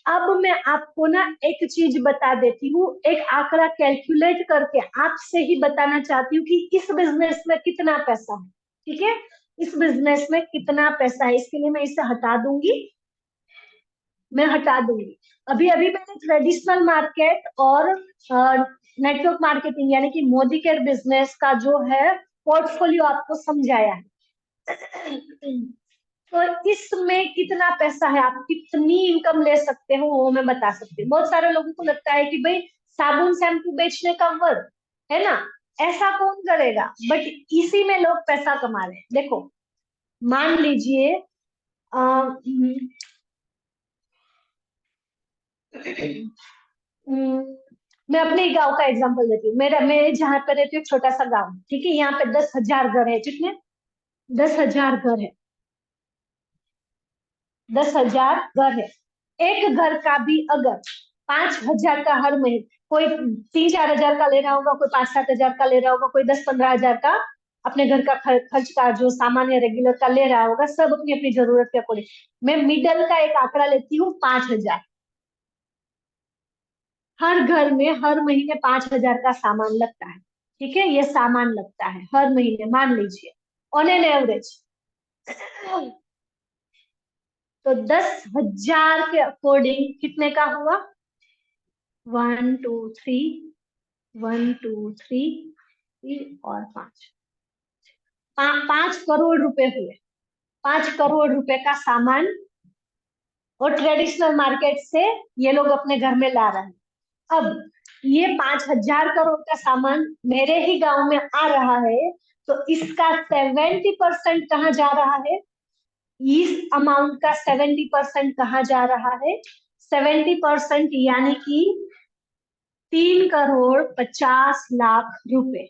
अब मैं आपको ना एक चीज बता देती हूँ, एक आंकड़ा कैलकुलेट करके आपसे ही बताना चाहती हूँ कि इस बिजनेस में कितना पैसा है। ठीक है, इस बिजनेस में कितना पैसा है, इसके लिए मैं इसे हटा दूंगी, मैं हटा दूंगी। अभी अभी मैंने ट्रेडिशनल मार्केट और नेटवर्क मार्केटिंग यानी कि मोदी केयर बिजनेस का जो है पोर्टफोलियो आपको समझाया है। तो इसमें कितना पैसा है, आप कितनी इनकम ले सकते हो, वो मैं बता सकती हूँ। बहुत सारे लोगों को लगता है कि भाई साबुन शैम्पू बेचने का वर्क है ना, ऐसा कौन करेगा, बट इसी में लोग पैसा कमा रहे हैं। देखो, मान लीजिए हम्म, मैं अपने गांव का एग्जांपल देती हूँ। मैं जहाँ पर रहती हूँ एक छोटा सा गांव, ठीक है, यहाँ पे 10,000 घर है। कितने? 10,000 घर है। 10,000 घर है। एक घर का भी अगर 5,000 का हर महीने, कोई 3-4 हजार का ले रहा होगा, कोई 5-7 हजार का ले रहा होगा, कोई 10-15 हजार का अपने घर का खर्च का जो सामान्य रेगुलर का ले रहा होगा, सब अपनी अपनी जरूरत के अकॉर्डिंग। मैं मिडल का एक आंकड़ा लेती हूँ, 5,000। हर घर में हर महीने 5,000 का सामान लगता है। ठीक है, ये सामान लगता है हर महीने, मान लीजिए ऑन एन एवरेज। तो 10,000 के अकॉर्डिंग कितने का हुआ? 1 2 3, 1 2 3 और 5, 5 करोड़ रुपए हुए। 5 करोड़ रुपए का सामान और ट्रेडिशनल मार्केट से ये लोग अपने घर में ला रहे हैं। अब ये 5,000 करोड़ का सामान मेरे ही गांव में आ रहा है, तो इसका 70% कहाँ जा रहा है? इस अमाउंट का 70% कहाँ जा रहा है? 70% यानी कि 3,50,00,000 रुपए।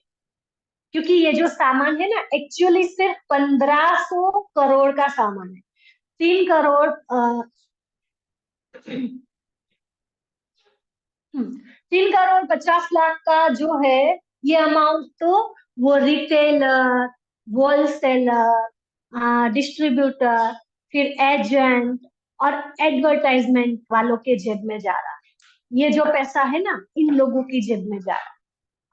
क्योंकि ये जो सामान है ना, एक्चुअली सिर्फ 1,500 करोड़ का सामान है। 3 करोड़ 3,50,00,000 का जो है ये अमाउंट, तो वो रिटेलर, होलसेलर, डिस्ट्रीब्यूटर, फिर एजेंट और एडवर्टाइजमेंट वालों के जेब में जा रहा है। ये जो पैसा है ना, इन लोगों की जेब में जा रहा है।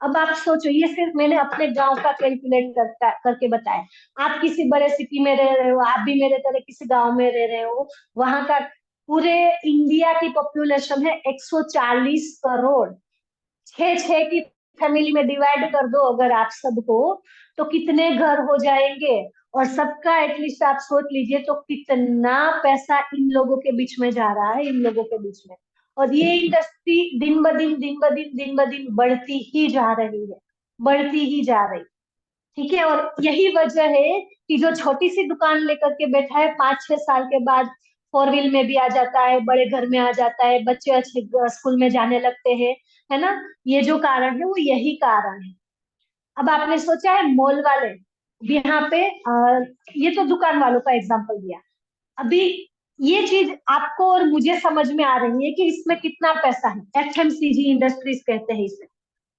अब आप सोचो, ये सिर्फ मैंने अपने गांव का कैलकुलेट करके बताया। आप किसी बड़े सिटी में रह रहे हो, आप भी मेरे तरह किसी गांव में रह रहे हो, वहां का पूरे इंडिया की पॉपुलेशन है 140 करोड़। 6-6 की फैमिली में डिवाइड कर दो अगर आप सबको, तो कितने घर हो जाएंगे? और सबका एटलीस्ट आप सोच लीजिए तो कितना पैसा इन लोगों के बीच में जा रहा है, इन लोगों के बीच में। और ये इंडस्ट्री दिन ब दिन, दिन ब दिन, दिन ब दिन बढ़ती ही जा रही है, बढ़ती ही जा रही। ठीक है, और यही वजह है कि जो छोटी सी दुकान लेकर के बैठा है, 5-6 साल के बाद 4 व्हील में भी आ जाता है, बड़े घर में आ जाता है, बच्चे अच्छे स्कूल में जाने लगते हैं, है ना। ये जो कारण है वो यही कारण है। अब आपने सोचा है मॉल वाले यहाँ पे, ये तो दुकान वालों का एग्जांपल दिया। अभी ये चीज आपको और मुझे समझ में आ रही है कि इसमें कितना पैसा है। एफएमसीजी इंडस्ट्रीज कहते हैं इसे,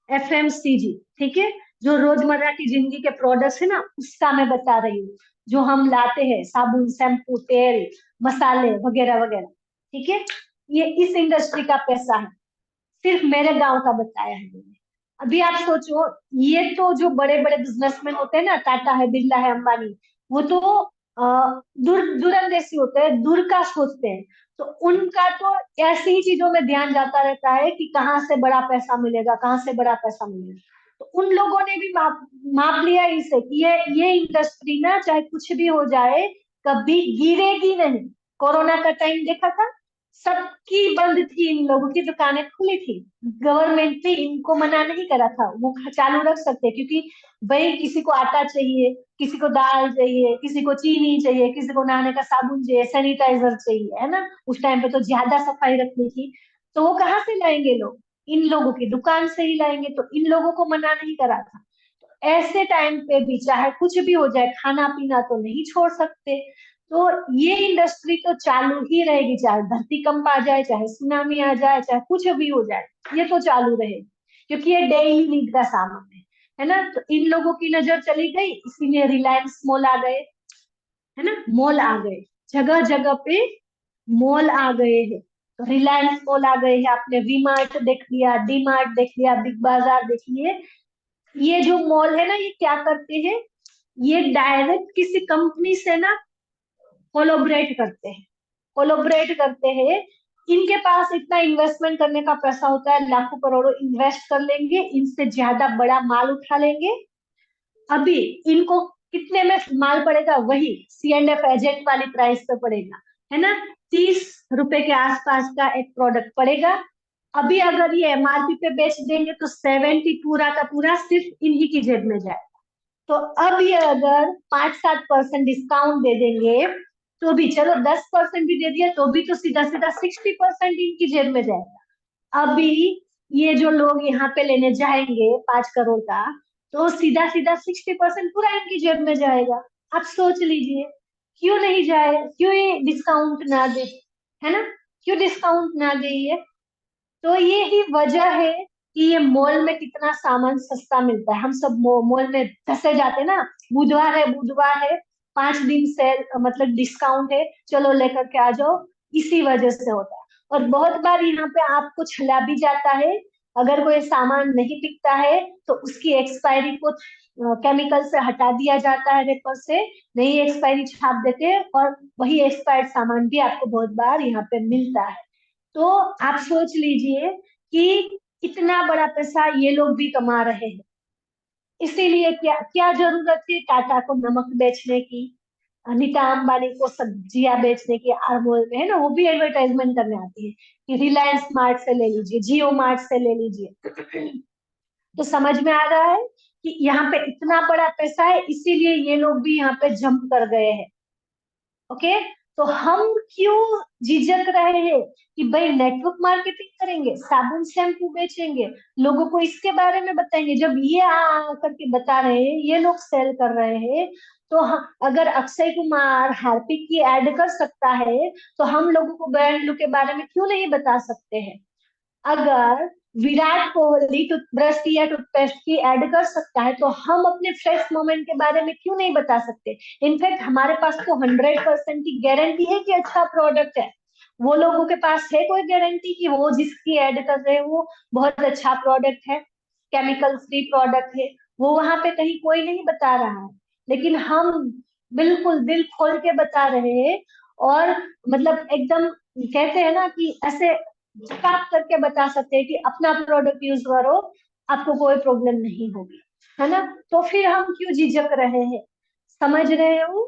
एफएमसीजी। ठीक है, जो रोजमर्रा की जिंदगी के प्रोडक्ट्स है ना, उसका मैं बता रही हूँ। जो हम लाते हैं, साबुन, शैम्पू, तेल, मसाले वगैरह वगैरह। ठीक है, ये इस इंडस्ट्री का पैसा है। सिर्फ मेरे गांव का बताया है मैंने। अभी आप सोचो, ये तो जो बड़े बड़े बिजनेसमैन होते हैं ना, टाटा है, बिरला है, अंबानी, वो तो दूरंदेशी होते हैं, दूर का सोचते हैं। तो उनका तो ऐसी ही चीजों में ध्यान जाता रहता है कि कहाँ से बड़ा पैसा मिलेगा, कहाँ से बड़ा पैसा मिलेगा। तो उन लोगों ने भी माप माप लिया इसे कि ये इंडस्ट्री ना, चाहे कुछ भी हो जाए, कभी गिरेगी नहीं। कोरोना का टाइम देखा था, सबकी बंद थी, इन लोगों की दुकानें खुली थी। गवर्नमेंट ने इनको मना नहीं करा था, वो चालू रख सकते, क्योंकि भाई किसी को आटा चाहिए, किसी को दाल चाहिए, किसी को चीनी चाहिए, किसी को नहाने का साबुन चाहिए, सैनिटाइजर चाहिए, है ना। उस टाइम पे तो ज्यादा सफाई रखनी थी, तो वो कहाँ से लाएंगे लोग? इन लोगों की दुकान से ही लाएंगे। तो इन लोगों को मना नहीं करा था। ऐसे टाइम पे भी चाहे कुछ भी हो जाए, खाना पीना तो नहीं छोड़ सकते। तो ये इंडस्ट्री तो चालू ही रहेगी, चाहे धरती कंप आ जाए, चाहे सुनामी आ जाए, चाहे कुछ भी हो जाए, ये तो चालू रहेगी। क्योंकि ये डेली नीड का सामान है ना। तो इन लोगों की नजर चली गई, इसीलिए रिलायंस मॉल आ गए, है ना। मॉल आ गए, जगह जगह पे मॉल आ गए हैं। तो रिलायंस मॉल आ गए हैं, आपने वी मार्ट देख लिया, डी मार्ट देख लिया, बिग बाजार देख लिए। ये जो मॉल है ना, ये क्या करते हैं? ये डायरेक्ट किसी कंपनी से ना कोलोबरेट करते हैं, कोलोबरेट करते हैं। इनके पास इतना इन्वेस्टमेंट करने का पैसा होता है, लाखों करोड़ों इन्वेस्ट कर लेंगे, इनसे ज्यादा बड़ा माल उठा लेंगे। अभी इनको कितने में माल पड़ेगा? वही C&F एजेंट वाली प्राइस पे पड़ेगा, है ना। 30 रुपए के आसपास का एक प्रोडक्ट पड़ेगा। अभी अगर ये MRP पे बेच देंगे तो 70 पूरा का पूरा सिर्फ इन्हीं की जेब में जाए। तो अब ये अगर 5-7% डिस्काउंट दे देंगे, तो भी चलो, 10% भी दे दिया तो भी तो सीधा सीधा 60% इनकी जेब में जाएगा। अभी ये जो लोग यहाँ पे लेने जाएंगे 5 करोड़ का, तो सीधा सीधा 60% पूरा इनकी जेब में जाएगा। आप सोच लीजिए। क्यों नहीं जाए, क्यों ये डिस्काउंट ना दे, है ना, क्यों डिस्काउंट ना दे ये। तो ये ही वजह है कि ये मॉल में कितना सामान सस्ता मिलता है। हम सब मॉल में धसे जाते हैं ना, बुधवार है 5 दिन सेल मतलब डिस्काउंट है, चलो लेकर के आ जाओ, इसी वजह से होता है। और बहुत बार यहाँ पे आपको छला भी जाता है, अगर कोई सामान नहीं बिकता है तो उसकी एक्सपायरी को केमिकल से हटा दिया जाता है रेपर से, नई एक्सपायरी छाप देते हैं, और वही एक्सपायर्ड सामान भी आपको बहुत बार यहाँ पे मिलता है। तो आप सोच लीजिए कि इतना बड़ा पैसा ये लोग भी कमा रहे हैं, इसीलिए क्या क्या जरूरत थी टाटा को नमक बेचने की, अनीता अंबानी को सब्जियां बेचने की, आरमोल में है ना, वो भी एडवर्टाइजमेंट करने आती है कि रिलायंस मार्ट से ले लीजिए, जियो मार्ट से ले लीजिए। तो समझ में आ रहा है कि यहाँ पे इतना बड़ा पैसा है, इसीलिए ये लोग भी यहाँ पे जंप कर गए हैं। ओके, तो हम क्यों झिझक रहे हैं कि भाई नेटवर्क मार्केटिंग करेंगे, साबुन शैम्पू बेचेंगे, लोगों को इसके बारे में बताएंगे, जब ये आ करके बता रहे हैं, ये लोग सेल कर रहे हैं। तो अगर अक्षय कुमार हार्पिक की ऐड कर सकता है, तो हम लोगों को ब्रांड लुक के बारे में क्यों नहीं बता सकते हैं। अगर विराट कोहली टूथब्रश की या टूथपेस्ट की ऐड कर सकता है, तो हम अपने फ्रेश मोमेंट के बारे में क्यों नहीं बता सकते। इनफैक्ट हमारे पास तो 100% की गारंटी है कि अच्छा प्रोडक्ट है। वो लोगों के पास है कोई गारंटी कि वो जिसकी ऐड कर रहे हैं वो बहुत अच्छा प्रोडक्ट है, केमिकल फ्री प्रोडक्ट है, वो वहां पे कहीं कोई नहीं बता रहा है। लेकिन हम बिल्कुल दिल खोल के बता रहे हैं, और मतलब एकदम कहते हैं ना कि ऐसे साफ करके बता सकते हैं कि अपना प्रोडक्ट यूज करो, आपको कोई प्रॉब्लम नहीं होगी, है ना। तो फिर हम क्यों झिझक रहे हैं, समझ रहे हो।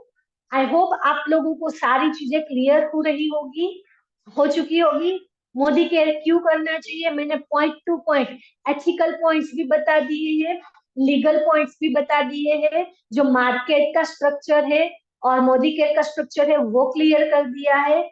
आई होप आप लोगों को सारी चीजें क्लियर हो रही होगी, हो चुकी होगी। मोदी केयर क्यों करना चाहिए, मैंने point two point ethical points भी बता दिए हैं, लीगल पॉइंट्स भी बता दिए हैं, जो मार्केट का स्ट्रक्चर है और मोदी केयर का स्ट्रक्चर है वो क्लियर कर दिया है,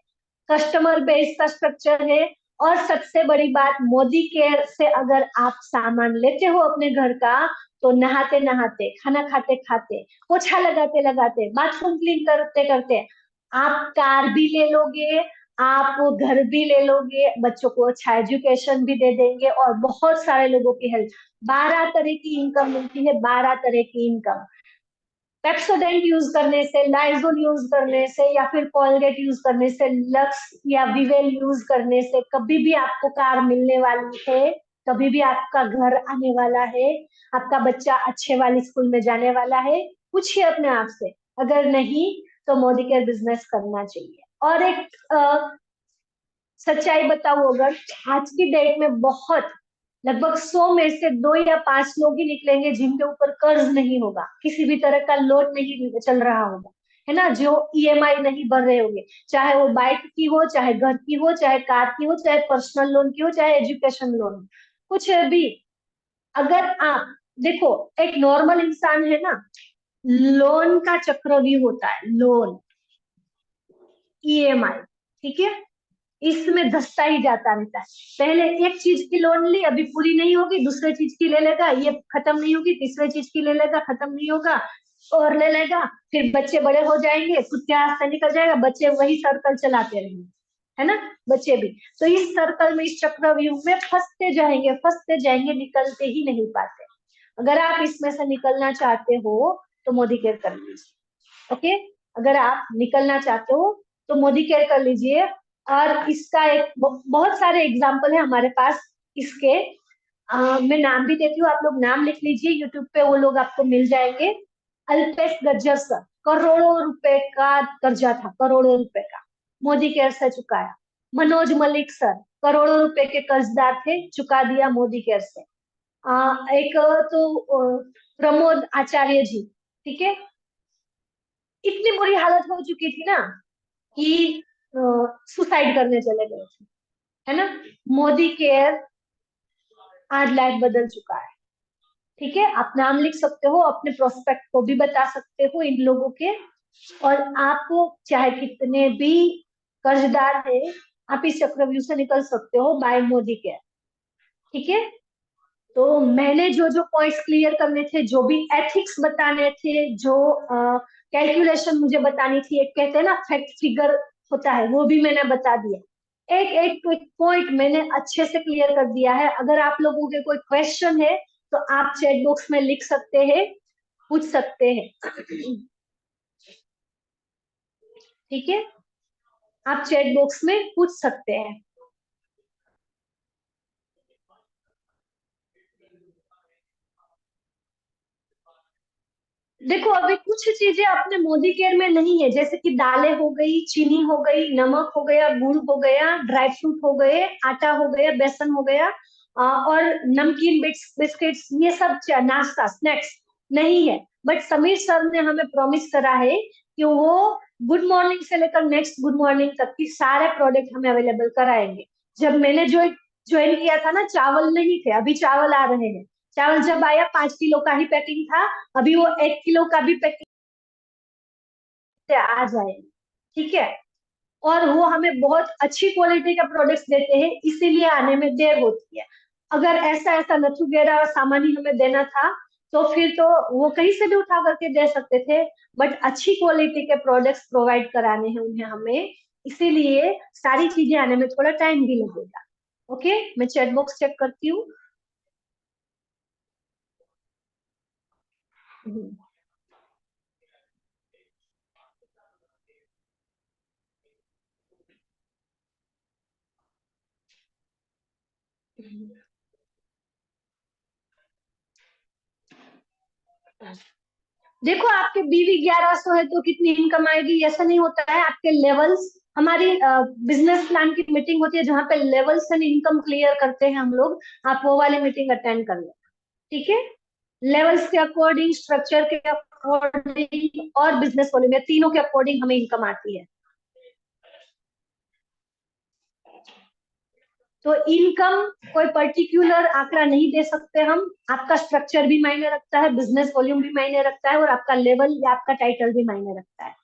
कस्टमर बेस का स्ट्रक्चर है। और सबसे बड़ी बात, मोदी केयर से अगर आप सामान लेते हो अपने घर का, तो नहाते नहाते, खाना खाते खाते, पोछा लगाते लगाते, बाथरूम क्लीन करते करते आप कार भी ले लोगे, आप घर भी ले लोगे, बच्चों को अच्छा एजुकेशन भी दे देंगे, और बहुत सारे लोगों की हेल्प, 12 तरह की इनकम मिलती है, 12 तरह की इनकम। पेप्सोडेंट यूज करने से, लाइजोल यूज करने से, या फिर कोलगेट यूज करने से, लक्स या विवेल यूज करने से कभी भी आपको कार मिलने वाली है, कभी भी आपका घर आने वाला है, आपका बच्चा अच्छे वाली स्कूल में जाने वाला है। पूछिए अपने आप से, अगर नहीं तो मोदी केयर बिजनेस करना चाहिए। और एक सच्चाई बताऊं, अगर आज की डेट में बहुत लगभग 100 में से 2 या 5 लोग ही निकलेंगे जिनके ऊपर कर्ज नहीं होगा, किसी भी तरह का लोन नहीं चल रहा होगा, है ना, जो ईएमआई नहीं भर रहे होंगे, चाहे वो बाइक की हो, चाहे घर की हो, चाहे कार की हो, चाहे पर्सनल लोन की हो, चाहे एजुकेशन लोन हो, कुछ भी। अगर आप देखो, एक नॉर्मल इंसान है ना, लोन का चक्रव्यूह होता है, लोन, ईएमआई, ठीक है, इसमें धसता ही जाता रहता है। पहले एक चीज की लोन ली, अभी पूरी नहीं होगी, दूसरे चीज की ले लेगा, ये खत्म नहीं होगी, तीसरे चीज की ले लेगा, खत्म नहीं होगा, और ले लेगा। फिर बच्चे बड़े हो जाएंगे, कुत्ते हाथ से निकल जाएगा, बच्चे वही सर्कल चलाते रहेंगे, है ना, बच्चे भी। तो इस सर्कल में, इस चक्रव्यूह में फंसते जाएंगे, निकलते ही नहीं पाते। अगर आप इसमें से निकलना चाहते हो तो मोदी केयर कर लीजिए। ओके, अगर आप निकलना चाहते हो तो मोदी केयर कर लीजिए। और इसका एक बहुत सारे एग्जाम्पल है हमारे पास इसके। मैं नाम भी देती हूँ, आप लोग नाम लिख लीजिए, यूट्यूब पे वो लोग आपको मिल जाएंगे। अल्पेश गज्जर सर, करोड़ों रुपए का कर्जा था, करोड़ों रुपए का, मोदी केयर से चुकाया। मनोज मलिक सर, करोड़ों रुपए के कर्जदार थे, चुका दिया मोदी केयर से। एक तो प्रमोद आचार्य जी, ठीक है, इतनी बुरी हालत हो चुकी थी ना कि सुसाइड करने चले गए थे, है ना। मोदी केयर आज लाइफ बदल चुका है, ठीक है। आप नाम लिख सकते हो, अपने प्रोस्पेक्ट को भी बता सकते हो इन लोगों के। और आपको चाहे कितने भी कर्जदार है, आप इस चक्रव्यूह से निकल सकते हो बाय मोदी केयर, ठीक है। तो मैंने जो जो पॉइंट्स क्लियर करने थे, जो भी एथिक्स बताने थे, जो कैलकुलेशन मुझे बतानी थी, एक कहते हैं ना फैक्ट फिगर होता है, वो भी मैंने बता दिया। एक एक एक पॉइंट मैंने अच्छे से क्लियर कर दिया है। अगर आप लोगों के कोई क्वेश्चन है तो आप चैट बॉक्स में लिख सकते हैं, पूछ सकते हैं। ठीक है, आप चैट बॉक्स में पूछ सकते हैं। देखो अभी कुछ चीजें अपने मोदी केयर में नहीं है, जैसे कि दालें हो गई, चीनी हो गई, नमक हो गया, गुड़ हो गया, ड्राई फ्रूट हो गए, आटा हो गया, बेसन हो गया, और नमकीन बिस्किट्स, ये सब नाश्ता स्नैक्स नहीं है। बट समीर सर ने हमें प्रॉमिस करा है कि वो गुड मॉर्निंग से लेकर नेक्स्ट गुड मॉर्निंग तक की सारे प्रोडक्ट हमें अवेलेबल कराएंगे। जब मैंने जो ज्वाइन किया था ना, चावल नहीं थे, अभी चावल आ रहे हैं। चावल जब आया 5 किलो का ही पैकिंग था, अभी वो 1 किलो का भी पैकेट आ जाए। ठीक है, और वो हमें बहुत अच्छी क्वालिटी का प्रोडक्ट्स देते हैं, इसीलिए आने में देर होती है। अगर ऐसा ऐसा नथु वगैरह सामान ही हमें देना था तो फिर तो वो कहीं से भी उठा करके दे सकते थे। बट अच्छी क्वालिटी के प्रोडक्ट्स प्रोवाइड कराने हैं उन्हें हमें, इसीलिए सारी चीजें आने में थोड़ा टाइम भी लगेगा। ओके, मैं चैट बॉक्स चेक करती हूँ। देखो आपके बीवी 1100 है तो कितनी इनकम आएगी, ऐसा नहीं होता है। आपके लेवल्स, हमारी बिजनेस प्लान की मीटिंग होती है जहाँ पे लेवल्स एंड इनकम क्लियर करते हैं हम लोग। आप वो वाली मीटिंग अटेंड कर लें। ठीक है, लेवल्स के अकॉर्डिंग, स्ट्रक्चर के अकॉर्डिंग और बिजनेस वॉल्यूम, तीनों के अकॉर्डिंग हमें इनकम आती है। तो इनकम कोई पर्टिकुलर आंकड़ा नहीं दे सकते हम। आपका स्ट्रक्चर भी मायने रखता है, बिजनेस वॉल्यूम भी मायने रखता है, और आपका लेवल या आपका टाइटल भी मायने रखता है।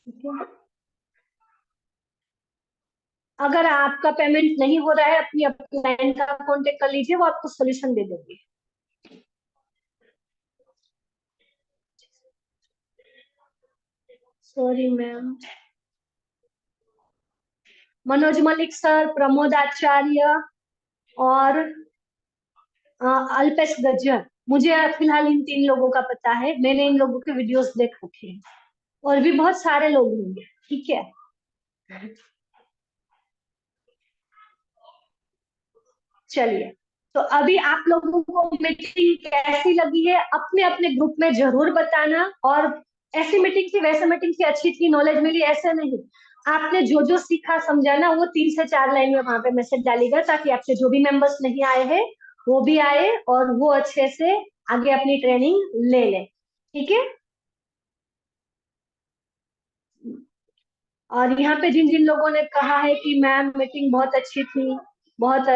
ठीक है, अगर आपका पेमेंट नहीं हो रहा है, अपनी अपलाइन का कांटेक्ट कर लीजिए, वो आपको सोल्यूशन दे देंगे। Sorry ma'am. Manoj Malik sir, Pramod Acharya और अल्पेश गज्जर, मुझे फिलहाल इन 3 लोगों का पता है। मैंने इन लोगों के वीडियोस देख रखे हैं, और भी बहुत सारे लोग होंगे। ठीक है, चलिए। तो अभी आप लोगों को मीटिंग कैसी लगी है अपने अपने ग्रुप में जरूर बताना। और ऐसी मीटिंग थी, वैसे मीटिंग थी, अच्छी थी, नॉलेज मिली, ऐसे नहीं। आपने जो जो सीखा समझा ना, वो 3 से 4 लाइन में वहां पे मैसेज डालिएगा, ताकि आपके जो भी मेंबर्स नहीं आए हैं वो भी आए और वो अच्छे से आगे अपनी ट्रेनिंग ले लें। ठीक है, और यहाँ पे जिन जिन लोगों ने कहा है कि मैम मीटिंग बहुत अच्छी थी, बहुत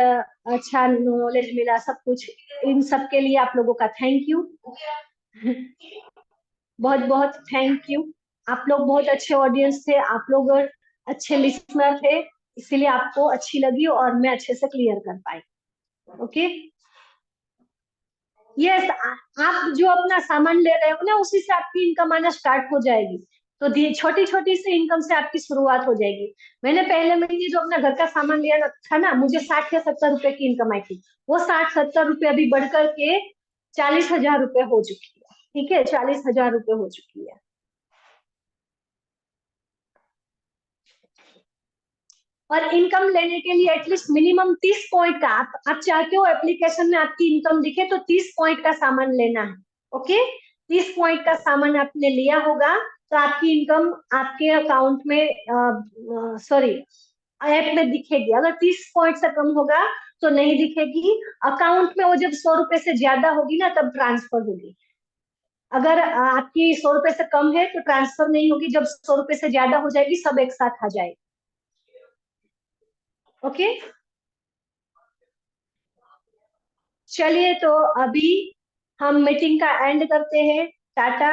अच्छा नॉलेज मिला, सब कुछ, इन सब के लिए आप लोगों का थैंक यू। बहुत बहुत थैंक यू। आप लोग बहुत अच्छे ऑडियंस थे, आप लोग अच्छे लिसनर थे, इसीलिए आपको अच्छी लगी और मैं अच्छे से क्लियर कर पाई। Okay, yes. आप जो अपना सामान ले रहे हो ना, उसी से आपकी इनकम आना स्टार्ट हो जाएगी। तो छोटी छोटी से इनकम से आपकी शुरुआत हो जाएगी। मैंने पहले महीने जो अपना घर का सामान लिया था ना, मुझे 60 या 70 रुपए की इनकम आई थी। वो 60-70 रुपए अभी बढ़ करके 40,000 रुपए हो चुकी है। ठीक है, 40,000 रुपए हो चुकी है। और इनकम लेने के लिए एटलीस्ट मिनिमम 30 पॉइंट का, आप चाहते हो एप्लीकेशन में आपकी इनकम दिखे तो 30 पॉइंट का सामान लेना है। ओके, 30 पॉइंट का सामान आपने लिया होगा तो आपकी इनकम आपके अकाउंट में, सॉरी, ऐप में दिखेगी। अगर 30 पॉइंट से कम होगा तो नहीं दिखेगी। अकाउंट में वो जब 100 रुपए से ज्यादा होगी ना, तब ट्रांसफर होगी। अगर आपकी 100 रुपए से कम है तो ट्रांसफर नहीं होगी, जब 100 रुपए से ज्यादा हो जाएगी सब एक साथ आ जाएगी। ओके, चलिए तो अभी हम मीटिंग का एंड करते हैं। टाटा।